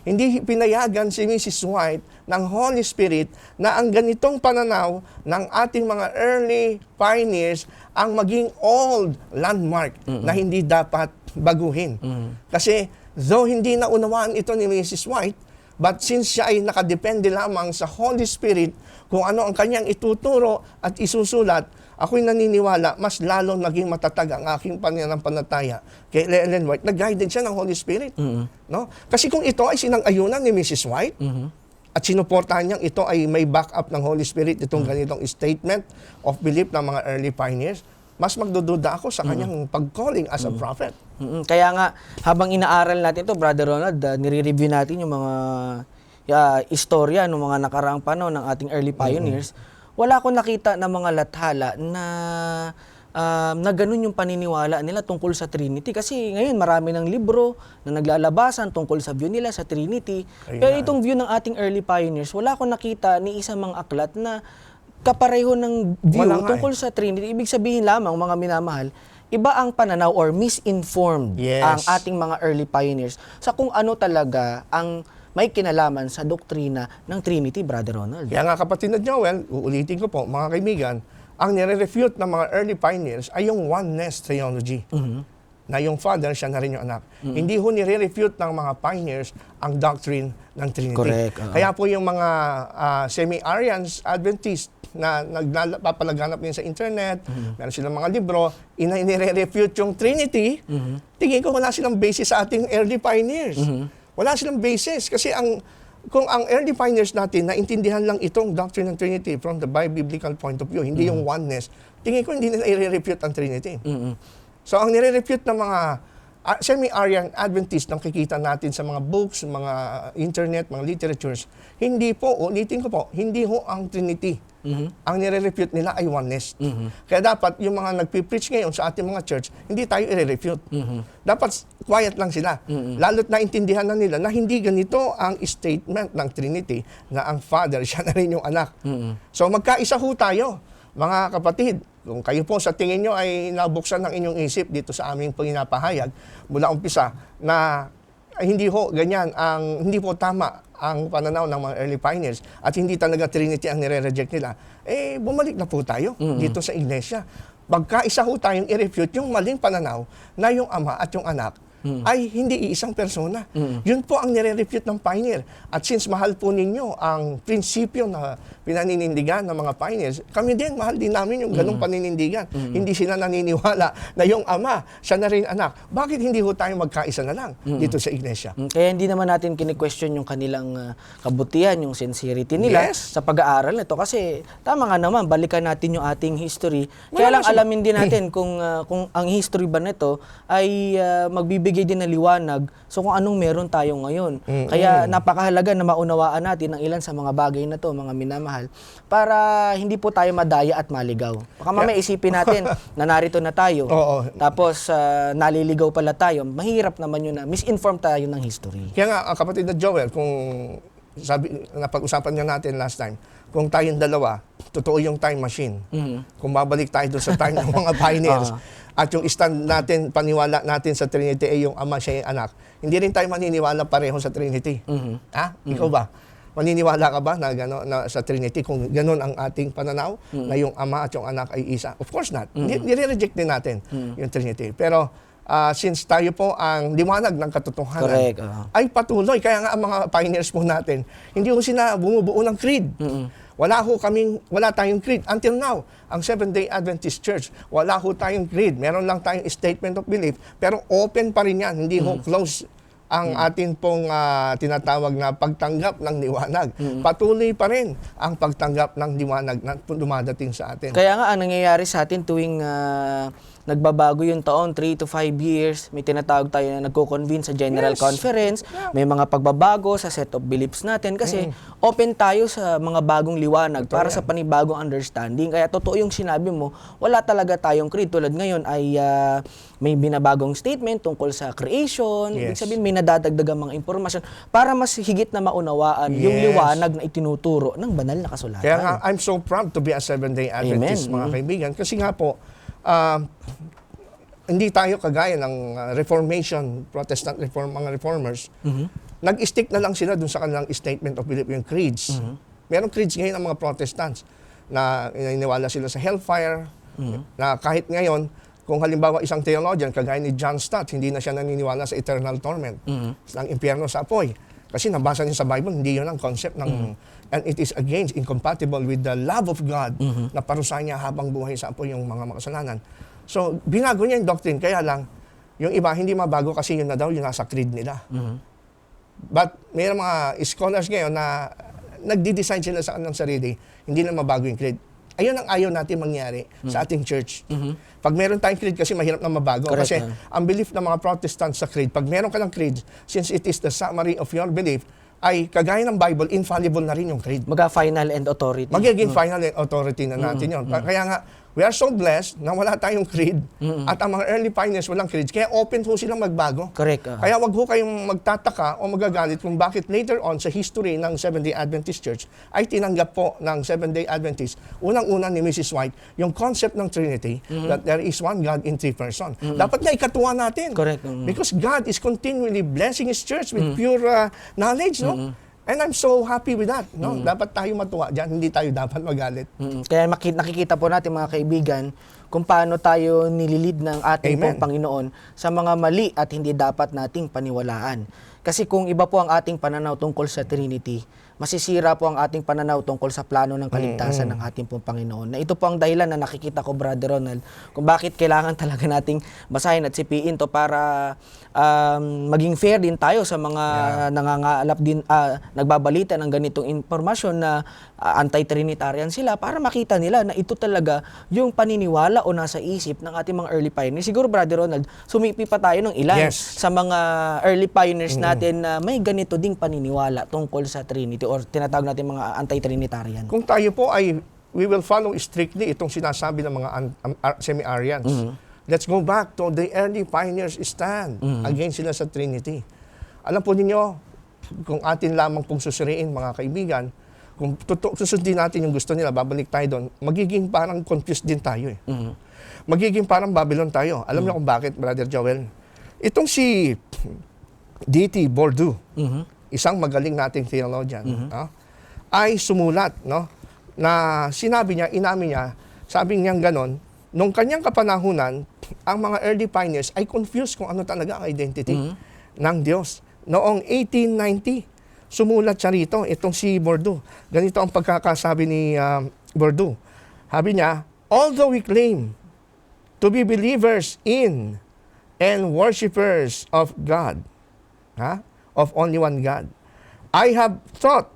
Hindi pinayagan si Mrs. White ng Holy Spirit na ang ganitong pananaw ng ating mga early pioneers ang maging old landmark na hindi dapat baguhin. Kasi though hindi naunawaan ito ni Mrs. White, but since siya ay nakadepende lamang sa Holy Spirit kung ano ang kanyang ituturo at isusulat, ako'y naniniwala, mas lalong naging matatag ang aking pananampalataya kay Ellen White, nag-guided siya ng Holy Spirit. No? Kasi kung ito ay sinang-ayunan ni Mrs. White, at sinuportahan niyang ito ay may backup ng Holy Spirit, itong ganitong statement of belief ng mga early pioneers, mas magdududa ako sa kanyang pag-calling as a prophet. Kaya nga, habang inaaral natin ito, Brother Ronald, nire-review natin yung mga istorya ng mga nakaraang panahon ng ating early pioneers, wala akong nakita na mga lathala na ganun yung paniniwala nila tungkol sa Trinity. Kasi ngayon marami ng libro na naglalabasan tungkol sa view nila sa Trinity. Pero itong view ng ating early pioneers, wala akong nakita ni isang mga aklat na kapareho ng view tungkol sa Trinity. Ibig sabihin lamang, mga minamahal, iba ang pananaw or misinformed ang ating mga early pioneers sa kung ano talaga ang may kinalaman sa doktrina ng Trinity, Brother Ronald. Kaya nga kapatid na Joel, uulitin ko po, mga kaibigan, ang nire-refute ng mga early pioneers ay yung oneness theology. Na yung Father, siya na rin yung anak. Hindi ho nire-refute ng mga pioneers ang doctrine ng Trinity. Correct. Kaya po yung mga semi-Arians, Adventist, na nagpapalaganap din sa internet, meron silang mga libro, nire-refute yung Trinity, tingin ko wala silang basis sa ating early pioneers. Wala silang basis kasi kung ang early pioneers natin naintindihan lang itong doctrine ng Trinity from the biblical point of view, hindi yung oneness, tingin ko hindi nila i-refute ang Trinity. So ang nire-refute ng mga semi-Arian Adventist na kikita natin sa mga books, mga internet, mga literatures, hindi po, ulitin ko po, hindi ho ang Trinity. Ang nire-refute nila ay oneness. Kaya dapat yung mga nagpipreach ngayon sa ating mga church, hindi tayo i-refute. Dapat quiet lang sila. Lalo't naintindihan na nila na hindi ganito ang statement ng Trinity na ang Father, siya na rin yung anak. So magkaisa ho tayo, mga kapatid. Kung kayo po sa tingin nyo ay nabuksan ng inyong isip dito sa aming pinapahayag mula umpisa na hindi ho ganyan, hindi po tama ang pananaw ng mga early pioneers at hindi talaga Trinity ang nire-reject nila, bumalik na po tayo dito sa iglesia. Magkaisa ho tayong i-refute yung maling pananaw na yung ama at yung anak ay hindi iisang persona. Yun po ang nire-refute ng pioneer. At since mahal po ninyo ang prinsipyo na pinaninindigan ng mga pioneers, kami din, mahal din namin yung ganong paninindigan. Hindi sila naniniwala na yung ama, siya na rin anak. Bakit hindi ho tayo magkaisa na lang dito sa iglesia? Kaya hindi naman natin kini-question yung kanilang kabutihan, yung sincerity nila sa pag-aaral nito. Kasi tama nga naman, balikan natin yung ating history. Kaya lang alamin din natin kung ang history ba nito ay magbibigay din na liwanag so kung anong meron tayo ngayon. Kaya napakahalaga na maunawaan natin ang ilan sa mga bagay na to, mga minamahal, para hindi po tayo madaya at maligaw. Baka mamaya isipin natin na narito na tayo. Tapos naliligaw pala tayo. Mahirap naman yun na misinform tayo ng history. Kaya nga, kapatid na Joel, kung napag-usapan nga natin last time, kung tayong dalawa, totoo yung time machine. Kung babalik tayo doon sa time ng mga pioneers, at yung stand natin, paniwala natin sa Trinity ay yung ama, siya yung anak, hindi rin tayo maniniwala pareho sa Trinity. Ikaw ba? Maniniwala ka ba na, na sa Trinity kung gano'n ang ating pananaw na yung ama at yung anak ay isa? Of course not. Nire-reject din natin yung Trinity. Pero since tayo po ang liwanag ng katotohanan, ay patuloy. Kaya nga ang mga pioneers po natin, hindi ko sila bumubuo ng creed. Wala tayong creed. Until now, ang Seventh-day Adventist Church, wala ho tayong creed. Meron lang tayong statement of belief, pero open pa rin yan. Hindi ho close ang atin pong tinatawag na pagtanggap ng liwanag. Patuloy pa rin ang pagtanggap ng liwanag na dumadating sa atin. Kaya nga, ang nangyayari sa atin tuwing nagbabago yung taon, 3 to 5 years, may tinatawag tayo na nagko-convene sa General Conference, may mga pagbabago sa set of beliefs natin kasi open tayo sa mga bagong liwanag para sa panibagong understanding. Kaya totoo yung sinabi mo, wala talaga tayong creed. Tulad ngayon ay may binabagong statement tungkol sa creation, ibig sabihin may nadadagdagang mga impormasyon para mas higit na maunawaan yung liwanag na itinuturo ng banal na kasulatan. Kaya nga, I'm so proud to be a Seventh-day Adventist, mga kaibigan, kasi nga po, hindi tayo kagaya ng Reformation, Protestant mga reformers, nag-stick na lang sila dun sa kanilang statement of belief, yung creeds. Merong creeds ngayon ang mga Protestants na ininiwala sila sa hellfire, na kahit ngayon, kung halimbawa isang theologian, kagaya ni John Stott, hindi na siya naniniwala sa eternal torment, ng impyerno sa apoy. Kasi nabasa niya sa Bible, hindi yun ang concept ng, and it is against, incompatible with the love of God na parusahan niya habang buhay sa apoy yung mga makasalanan. So, binago niya yung doctrine, kaya lang, yung iba hindi mabago kasi yun na daw yung nasa creed nila. But may mga scholars ngayon na nagdi-design sila sa kanilang sarili, hindi na mabago yung creed. Ayun ang ayaw natin mangyari sa ating church. Pag meron tayong creed kasi mahirap na mabago. Correct, kasi ang belief ng mga Protestants sa creed, pag meron ka ng creed, since it is the summary of your belief, ay kagaya ng Bible, infallible na rin yung creed. Final and authority. Magiging final authority na natin yun. Kaya nga, we are so blessed na wala tayong creed at ang mga early pioneers walang creeds. Kaya open ho silang magbago. Correct. Kaya wag ho kayong magtataka o magagalit kung bakit later on sa history ng Seventh-day Adventist Church ay tinanggap po ng Seventh-day Adventist, unang-una ni Mrs. White, yung concept ng Trinity, that there is one God in three persons. Dapat nga ikatuwa natin. Correct. Because God is continually blessing His church with pure knowledge, no? And I'm so happy with that. No? Dapat tayo matuwa dyan, hindi tayo dapat magalit. Kaya nakikita po natin mga kaibigan kung paano tayo nililid ng ating pong Panginoon sa mga mali at hindi dapat nating paniwalaan. Kasi kung iba po ang ating pananaw tungkol sa Trinity, masisira po ang ating pananaw tungkol sa plano ng kaligtasan ng ating pong Panginoon. Na ito po ang dahilan na nakikita ko, Brother Ronald, kung bakit kailangan talaga nating basahin at sipiin to para maging fair din tayo sa mga nangangaalap din, nagbabalita ng ganitong impormasyon na anti-Trinitarian sila para makita nila na ito talaga yung paniniwala o nasa isip ng ating mga early pioneers. Siguro, Brother Ronald, sumipi pa tayo ng ilan sa mga early pioneers natin na may ganito ding paniniwala tungkol sa Trinity or tinatawag natin mga anti-Trinitarian. Kung tayo po ay, we will follow strictly itong sinasabi ng mga semi-Arians. Let's go back to the early pioneers stand against sila sa Trinity. Alam po ninyo, kung atin lamang pong susuriin mga kaibigan, kung susundin natin yung gusto nila, babalik tayo doon, magiging parang confused din tayo eh. Magiging parang Babylon tayo. Alam niyo kung bakit, Brother Joel? Itong si D.T. Bordeaux, isang magaling nating theologian, ay sumulat, no, na sinabi niya, inamin niya, sabi niya ganon, nung kanyang kapanahunan, ang mga early pioneers ay confused kung ano talaga ang identity ng Diyos. Noong 1890, sumulat siya rito, itong si Bordeaux. Ganito ang pagkakasabi ni Bordeaux. Sabi niya, although we claim to be believers in and worshipers of God, of only one God, I have thought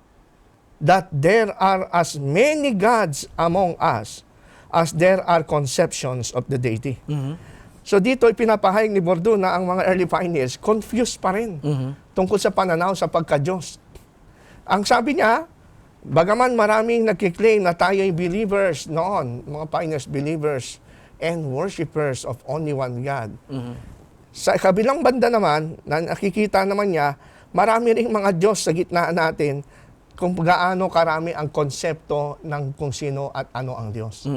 that there are as many gods among us as there are conceptions of the deity. So dito ipinapahayag ni Bordeaux na ang mga early pioneers confused pa rin tungkol sa pananaw sa pagka-Diyos. Ang sabi niya, bagaman maraming nagkiklaim na tayo ay believers noon, mga pioneers believers and worshipers of only one God. Sa kabilang banda naman, na nakikita naman niya, marami ring mga Diyos sa gitna natin kung gaano karami ang konsepto ng kung sino at ano ang Diyos.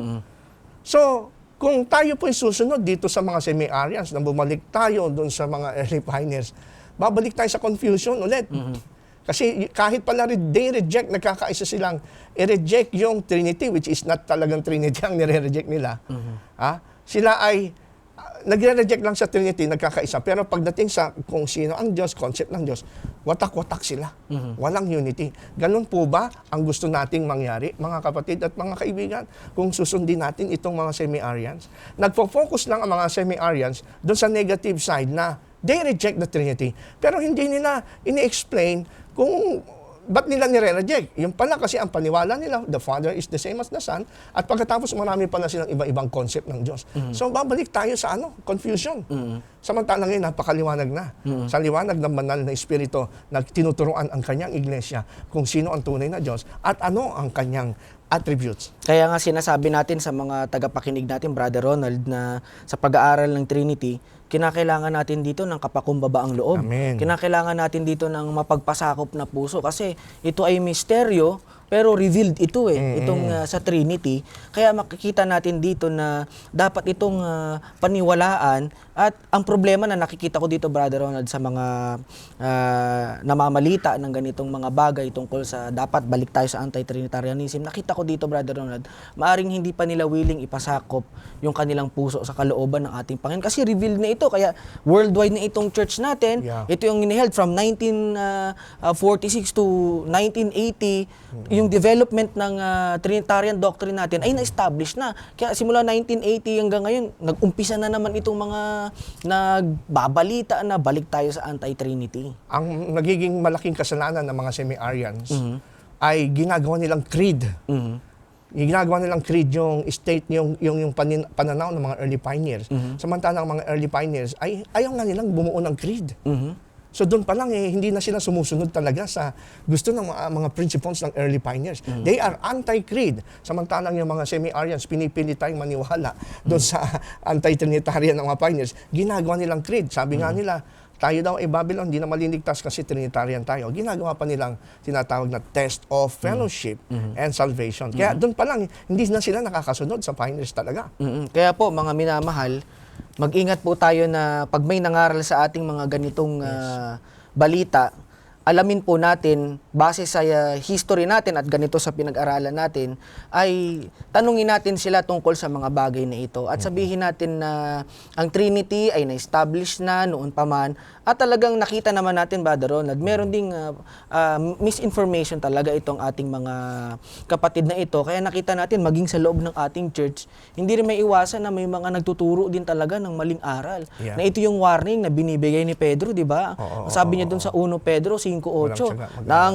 So, kung tayo po susunod dito sa mga semi-Arians, na bumalik tayo doon sa mga early pioneers, babalik tayo sa confusion ulit. Kasi kahit pala they reject, nagkakaisa silang i-reject yung Trinity, which is not talagang Trinity ang nire-reject nila. Sila ay nagre-reject lang sa Trinity, nagkakaisa. Pero pagdating sa kung sino ang Diyos, concept ng Diyos, watak-watak sila. Walang unity. Ganun po ba ang gusto nating mangyari, mga kapatid at mga kaibigan, kung susundin natin itong mga semi-Arians? Nagfo-focus lang ang mga semi-Arians doon sa negative side na they reject the Trinity. Pero hindi nila ini-explain kung ba't nila nire-reject. Yung pala kasi ang paniwala nila, the Father is the same as the Son, at pagkatapos marami pala silang iba-ibang concept ng Diyos. So babalik tayo sa confusion. Samantalang ngayon, napakaliwanag na. Sa liwanag ng banal na Espiritu na tinuturuan ang kanyang iglesia kung sino ang tunay na Diyos at ano ang kanyang attributes. Kaya nga sinasabi natin sa mga tagapakinig natin, Brother Ronald, na sa pag-aaral ng Trinity, kinakailangan natin dito ng kapakumbabaang loob. Amen. Kinakailangan natin dito ng mapagpasakop na puso kasi ito ay misteryo pero revealed ito itong sa Trinity. Kaya makikita natin dito na dapat itong paniwalaan at ang problema na nakikita ko dito, Brother Ronald, sa mga namamalita ng ganitong mga bagay tungkol sa dapat balik tayo sa anti-Trinitarianism. Nakita ko dito, Brother Ronald, maaring hindi pa nila willing ipasakop yung kanilang puso sa kalooban ng ating Panginoon kasi revealed na ito. Kaya worldwide na itong church natin. Ito yung iniheld from 1946 to 1980. Yung development ng Trinitarian doctrine natin ay na-establish na. Kaya simula 1980 hanggang ngayon, nag-umpisa na naman itong mga nagbabalita na balik tayo sa anti-Trinity. Ang nagiging malaking kasalanan ng mga semi-Arians ay ginagawa nilang creed. Ginagawa nilang creed yung state, yung pananaw ng mga early pioneers. Samantalang mga early pioneers ay ayaw nga nilang bumuo ng creed. So doon pa lang hindi na sila sumusunod talaga sa gusto ng mga principles ng early pioneers. They are anti-creed. Samantalang yung mga semi-Arians, pinipili tayong maniwala doon sa anti-Trinitarian ng mga pioneers. Ginagawa nilang creed. Sabi nga nila, tayo daw ay Babylon, hindi na maliligtas kasi Trinitarian tayo. Ginagawa pa nilang tinatawag na test of fellowship and salvation. Kaya doon pa lang, hindi na sila nakakasunod sa pioneers talaga. Kaya po, mga minamahal, mag-ingat po tayo na pag may nangaral sa ating mga ganitong balita, alamin po natin, base sa history natin at ganito sa pinag-aralan natin, ay tanungin natin sila tungkol sa mga bagay na ito. At sabihin natin na ang Trinity ay na-establish na noon pa man. At talagang nakita naman natin, Brother Ronald, meron ding misinformation talaga itong ating mga kapatid na ito. Kaya nakita natin, maging sa loob ng ating church, hindi rin may iwasan na may mga nagtuturo din talaga ng maling aral. Na ito yung warning na binibigay ni Pedro, di ba? Sabi niya dun sa 1 Pedro 5:8, na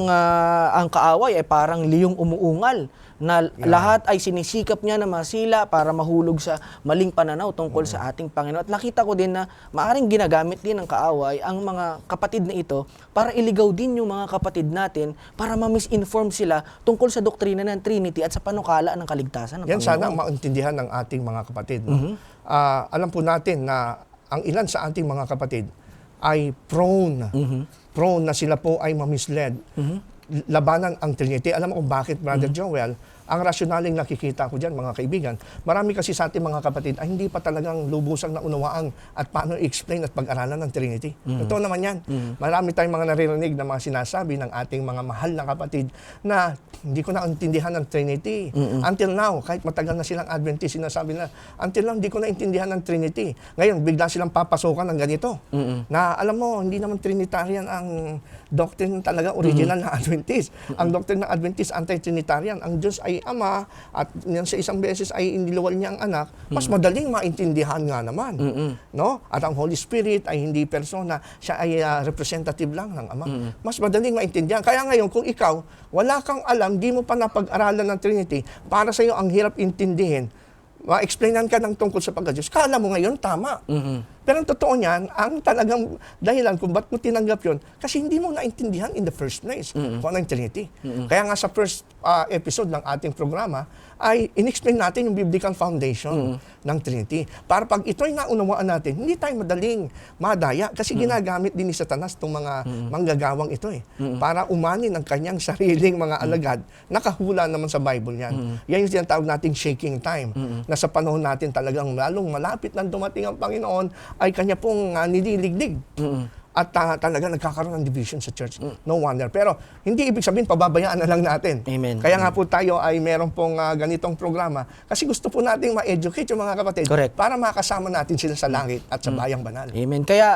ang kaaway ay parang liyong umuungal, na lahat ay sinisikap niya na masila para mahulog sa maling pananaw tungkol sa ating Panginoon. At nakita ko din na maaring ginagamit din ng kaaway ang mga kapatid na ito para iligaw din yung mga kapatid natin para ma-misinform sila tungkol sa doktrina ng Trinity at sa panukala ng kaligtasan ng Yan Panginoon. sana ang maintindihan ng ating mga kapatid. No? Alam po natin na ang ilan sa ating mga kapatid ay prone na sila po ay mamisled. Labanan ang Trinity. Alam mo kung bakit, Brother Joel? Ang rasyonaling nakikita ko dyan, mga kaibigan, marami kasi sa ating mga kapatid ay hindi pa talagang lubusang naunawaang at paano i-explain at pag-aralan ng Trinity. Totoo naman yan. Marami tayong mga naririnig na mga sinasabi ng ating mga mahal na kapatid na hindi ko naintindihan ng Trinity. Until now, kahit matagal na silang Adventist, sinasabi na, until now, hindi ko naintindihan ng Trinity. Ngayon, bigla silang papasukan ng ganito. Na alam mo, hindi naman Trinitarian ang doctrine talaga original na Adventist. Ang doctrine ng Adventist, anti-Trinitarian. Ang Diyos ay Ama at yan sa isang beses ay iniluwal niya ang anak, mas madaling maintindihan nga naman. No? At ang Holy Spirit ay hindi persona, siya ay representative lang ng Ama. Mas madaling maintindihan. Kaya ngayon, kung ikaw, wala kang alam, di mo pa napag-aralan ng Trinity, para sa iyo ang hirap intindihin, ma-explainan ka ng tungkol sa pagka-Diyos, kala mo ngayon tama. Pero ang totoo niyan, ang talagang dahilan kung ba't mo tinanggap yun, kasi hindi mo naintindihan in the first place kung ano yung Trinity. Kaya nga sa first episode ng ating programa, ay in-explain natin yung biblical foundation ng Trinity. Para pag ito'y naunawaan natin, hindi tayo madaling madaya kasi ginagamit din ni Satanas itong mga manggagawang ito para umanin ang kanyang sariling mga alagad. Nakahula naman sa Bible yan. Yan yung tinatawag nating shaking time. Na sa panahon natin talagang lalong malapit nang dumating ang Panginoon, ay kanya pong nililigdig. At talaga nagkakaroon ng division sa church. No wonder. Pero hindi ibig sabihin pababayaan na lang natin. Amen. Kaya nga po tayo ay meron pong ganitong programa kasi gusto po nating ma-educate yung mga kapatid. Correct. Para makasama natin sila sa langit at sa bayang banal. Amen. Kaya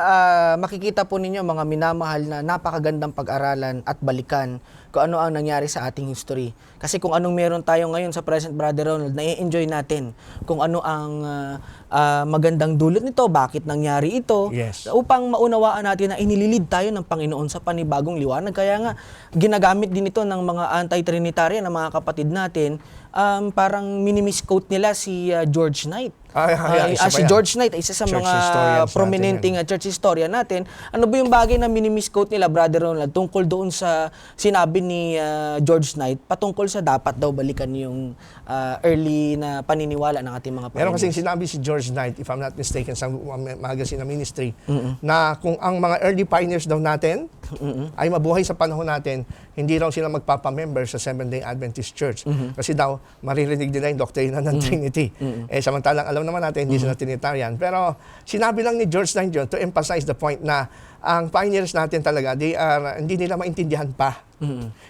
makikita po ninyo mga minamahal na napakagandang pag-aralan at balikan kung ano ang nangyari sa ating history. Kasi kung anong meron tayo ngayon sa present, Brother Ronald, na-enjoy natin kung ano ang magandang dulot nito, bakit nangyari ito, Yes. upang maunawaan natin na inililid tayo ng Panginoon sa panibagong liwanag. Kaya nga, ginagamit din ito ng mga anti-Trinitarian, ng mga kapatid natin, parang minimisquote nila si George Knight. Isa pa Si yan. George Knight, isa sa Church mga historians prominenteng church historian natin. Ano ba yung bagay na minimisquote nila, Brother Ronald, tungkol doon sa sinabi ni George Knight patungkol sa dapat daw balikan yung early na paniniwala ng ating mga Meron pioneers? kasing sinabi si George Knight, if I'm not mistaken, sa magazine na Ministry, na kung ang mga early pioneers daw natin ay mabuhay sa panahon natin, hindi raw sila magpapamember sa Seventh-day Adventist Church. Kasi daw, maririnig nila yung doktrina ng Trinity. Samantalang alam naman natin, hindi sila Trinitarian. Pero sinabi lang ni George Knight yun to emphasize the point na ang pioneers natin talaga, hindi nila maintindihan pa.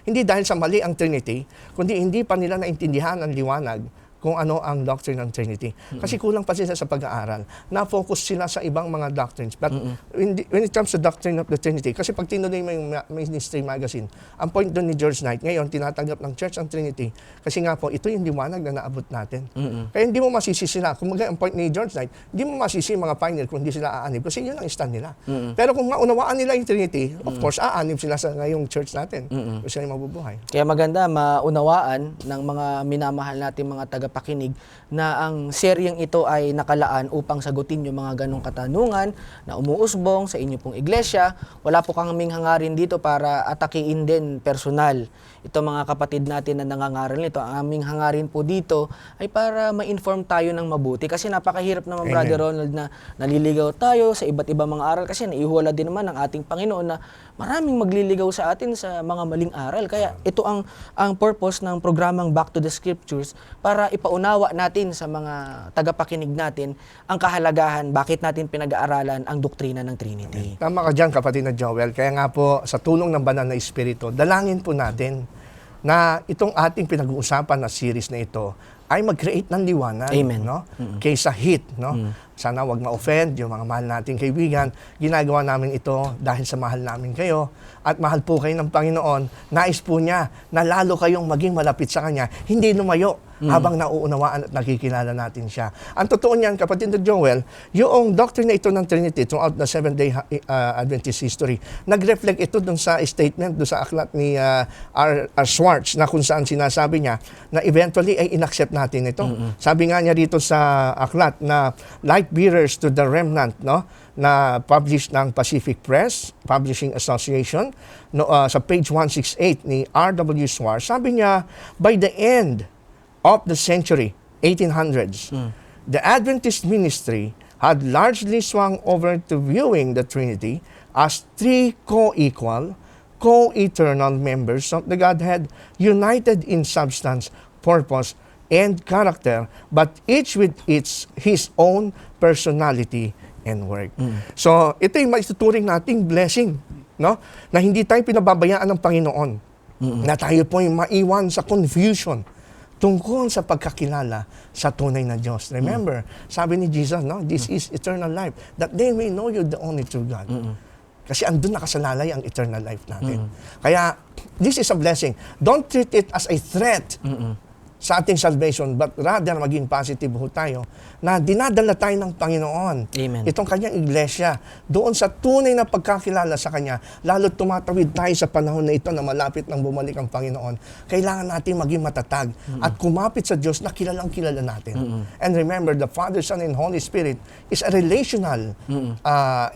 Hindi dahil sa mali ang Trinity, kundi hindi pa nila naintindihan ang liwanag kung ano ang doctrine ng Trinity. Kasi kulang pa sila sa pag-aaral. Na-focus sila sa ibang mga doctrines. But when it comes to doctrine of the Trinity, kasi pag tinuloy mo yung Ministry Magazine, ang point doon ni George Knight, ngayon tinatanggap ng Church ang Trinity, kasi nga po, ito yung liwanag na naabot natin. Kaya hindi mo masisi sila. Kung ang point ni George Knight, hindi mo masisi yung mga pioneer kung hindi sila aanib, kasi yun ang stand nila. Pero kung maunawaan nila yung Trinity, of course, aanib sila sa ngayong church natin. Kung sila yung mabubuhay. Kaya maganda maunawaan ng mga minamahal nating mga tagapakinig na ang seryeng ito ay nakalaan upang sagutin yung mga ganong katanungan na umuusbong sa inyo pong iglesia. Wala po kaming hangarin dito para atakiin din personal ito mga kapatid natin na nangangaral nito. Ang aming hangarin po dito ay para ma-inform tayo ng mabuti. Kasi napakahirap naman, Amen. Brother Ronald, na naliligaw tayo sa iba't ibang mga aral. Kasi naihuwala din naman ng ating Panginoon na maraming magliligaw sa atin sa mga maling aral. Kaya ito ang purpose ng programang Back to the Scriptures, para ipaunawa natin sa mga tagapakinig natin ang kahalagahan, bakit natin pinag-aaralan ang doktrina ng Trinity. Tama ka dyan, kapatid na Joel. Kaya nga po, sa tulong ng banal na Espiritu, dalangin po natin na itong ating pinag-uusapan na series na ito ay mag-create ng liwanag. Amen. No? Kaysa heat. No? Sana wag ma-offend yung mga mahal nating kaibigan. Ginagawa namin ito dahil sa mahal namin kayo. At mahal po kayo ng Panginoon. Nais po niya na lalo kayong maging malapit sa Kanya. Hindi lumayo habang nauunawaan at nakikilala natin siya. Ang totoo niyan, kapatid na Joel, yung doctrine na ito ng Trinity throughout the Seventh-day Adventist history, nag-reflect ito dun sa statement, dun sa aklat ni R. Schwartz, na kung saan sinasabi niya na eventually ay inaccept natin ito. Sabi nga niya dito sa aklat na light bearers to the remnant, no, na published ng Pacific Press Publishing Association, no, sa page 168 ni R.W. Schwartz. Sabi niya, by the end of the century, 1800s, the Adventist ministry had largely swung over to viewing the Trinity as three co-equal, co-eternal members of the Godhead, united in substance, purpose, and character, but each with his own personality and work. So, ito yung maituturing nating blessing, no? Na hindi tayo pinababayaan ng Panginoon. Na tayo po yung maiwan sa confusion tungkol sa pagkakilala sa tunay na Diyos. Remember, sabi ni Jesus, no? This is eternal life, that they may know you, the only true God. Kasi andun nakasalalay ang eternal life natin. Kaya, this is a blessing. Don't treat it as a threat sa ating salvation, but rather maging positive ho tayo na dinadala tayo ng Panginoon. Amen. Itong kanyang iglesia, doon sa tunay na pagkakilala sa Kanya, lalo tumatawid tayo sa panahon na ito na malapit nang bumalik ang Panginoon. Kailangan natin maging matatag at kumapit sa Diyos na kilalang kilala natin. And remember, the Father, Son, and Holy Spirit is a relational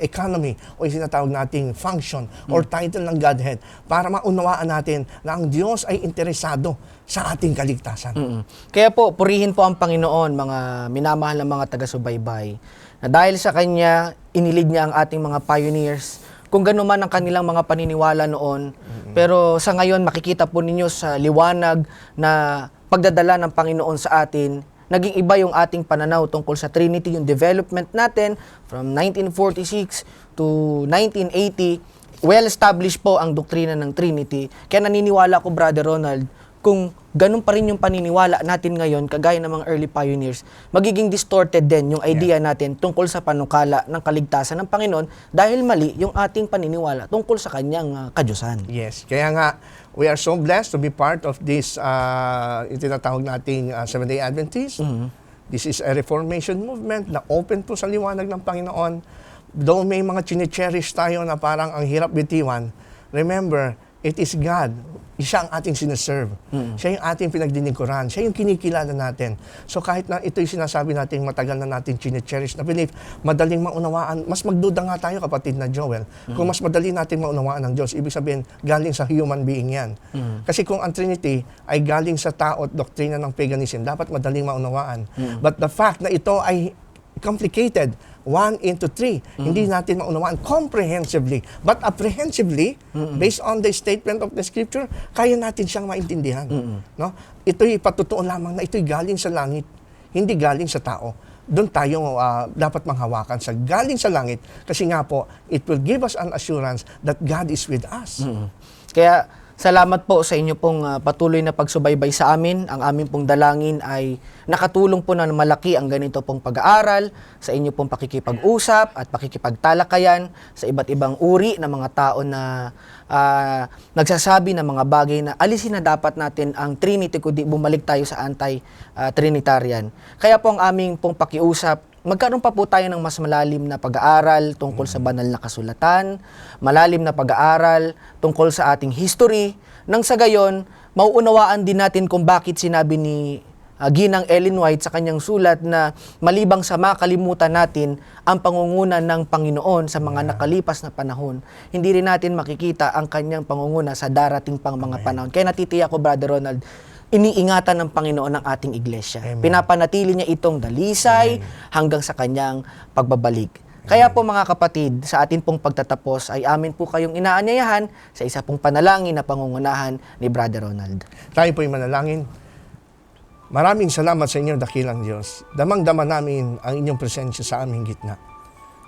economy o yung sinatawag nating function or title ng Godhead para maunawaan natin na ang Diyos ay interesado sa ating kaligtasan. Kaya po, purihin po ang Panginoon, mga minamahal na mga taga-subaybay, na dahil sa Kanya, inilig niya ang ating mga pioneers, kung gano'n man ang kanilang mga paniniwala noon. Pero sa ngayon, makikita po ninyo sa liwanag na pagdadala ng Panginoon sa atin, naging iba yung ating pananaw tungkol sa Trinity, yung development natin from 1946 to 1980. Well-established po ang doktrina ng Trinity. Kaya naniniwala ko, Brother Ronald, kung ganun pa rin yung paniniwala natin ngayon, kagaya ng mga early pioneers, magiging distorted din yung idea natin tungkol sa panukala ng kaligtasan ng Panginoon dahil mali yung ating paniniwala tungkol sa kanyang kadyusan. Yes. Kaya nga, we are so blessed to be part of this, itinatawag nating Seventh-day Adventist. This is a Reformation movement na open po sa liwanag ng Panginoon. Though may mga chine-cherish tayo na parang ang hirap bitiwan, remember, it is God. Siya ang ating sineserve. Siya yung ating pinagdinikuran. Siya yung kinikilala natin. So kahit na ito'y sinasabi natin, matagal na natin chine-cherish na belief, madaling maunawaan. Mas magduda nga tayo, kapatid na Joel. Kung mas madali natin maunawaan ng Diyos, ibig sabihin, galing sa human being yan. Kasi kung ang Trinity ay galing sa tao at doktrina ng paganism, dapat madaling maunawaan. But the fact na ito ay complicated, 1 into 3. Hindi natin maunawaan comprehensively. But apprehensively, based on the statement of the Scripture, kaya natin siyang maintindihan. No? Ito'y patutuon lamang na ito'y galing sa langit, hindi galing sa tao. Doon tayo dapat manghawakan sa galing sa langit. Kasi nga po, it will give us an assurance that God is with us. Kaya salamat po sa inyo pong patuloy na pagsubaybay sa amin. Ang amin pong dalangin ay nakatulong po na malaki ang ganito pong pag-aaral, sa inyo pong pakikipag-usap at pakikipagtalakayan sa iba't ibang uri ng mga tao na nagsasabi ng mga bagay na alisin na dapat natin ang Trinity kundi bumalik tayo sa anti-Trinitarian. Kaya po ang aming pong pakiusap, magkaroon pa po tayo ng mas malalim na pag-aaral tungkol sa banal na kasulatan, malalim na pag-aaral tungkol sa ating history, nang sa gayon, mauunawaan din natin kung bakit sinabi ni Ginang Ellen White sa kanyang sulat na malibang sa makalimutan natin ang pangunguna ng Panginoon sa mga nakalipas na panahon, hindi rin natin makikita ang kanyang pangunguna sa darating pang mga panahon. Kaya natitiyak ko, Brother Ronald, iniingatan ng Panginoon ang ating iglesia. Amen. Pinapanatili niya itong dalisay hanggang sa kanyang pagbabalik. Kaya po mga kapatid, sa atin pong pagtatapos ay amin po kayong inaanyayahan sa isa pong panalangin na pangungunahan ni Brother Ronald. Tayo po'y manalangin. Maraming salamat sa inyo, dakilang Diyos. Damang-dama namin ang inyong presensya sa aming gitna.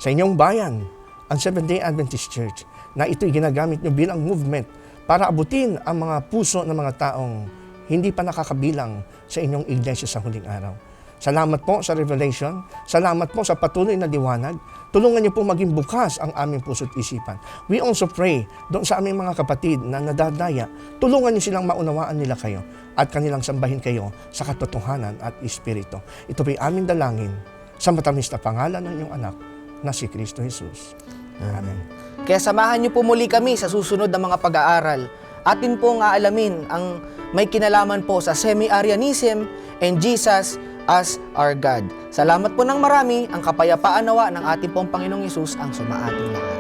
Sa inyong bayan, ang Seventh-day Adventist Church, na ito'y ginagamit nyo bilang movement para abutin ang mga puso ng mga taong hindi pa nakakabilang sa inyong iglesia sa huling araw. Salamat po sa revelation. Salamat po sa patuloy na liwanag. Tulungan niyo po maging bukas ang aming puso't isipan. We also pray doon sa aming mga kapatid na nadadaya. Tulungan niyo silang maunawaan nila kayo at kanilang sambahin kayo sa katotohanan at espiritu. Ito po'y aming dalangin sa matamis na pangalan ng inyong anak na si Kristo Jesus. Amen. Kaya samahan niyo po muli kami sa susunod na mga pag-aaral. Atin pong aalamin ang may kinalaman po sa semi-Arianism and Jesus as our God. Salamat po ng marami. Ang kapayapaan nawa ng ating pong Panginoong Hesus ang sumaating lahat.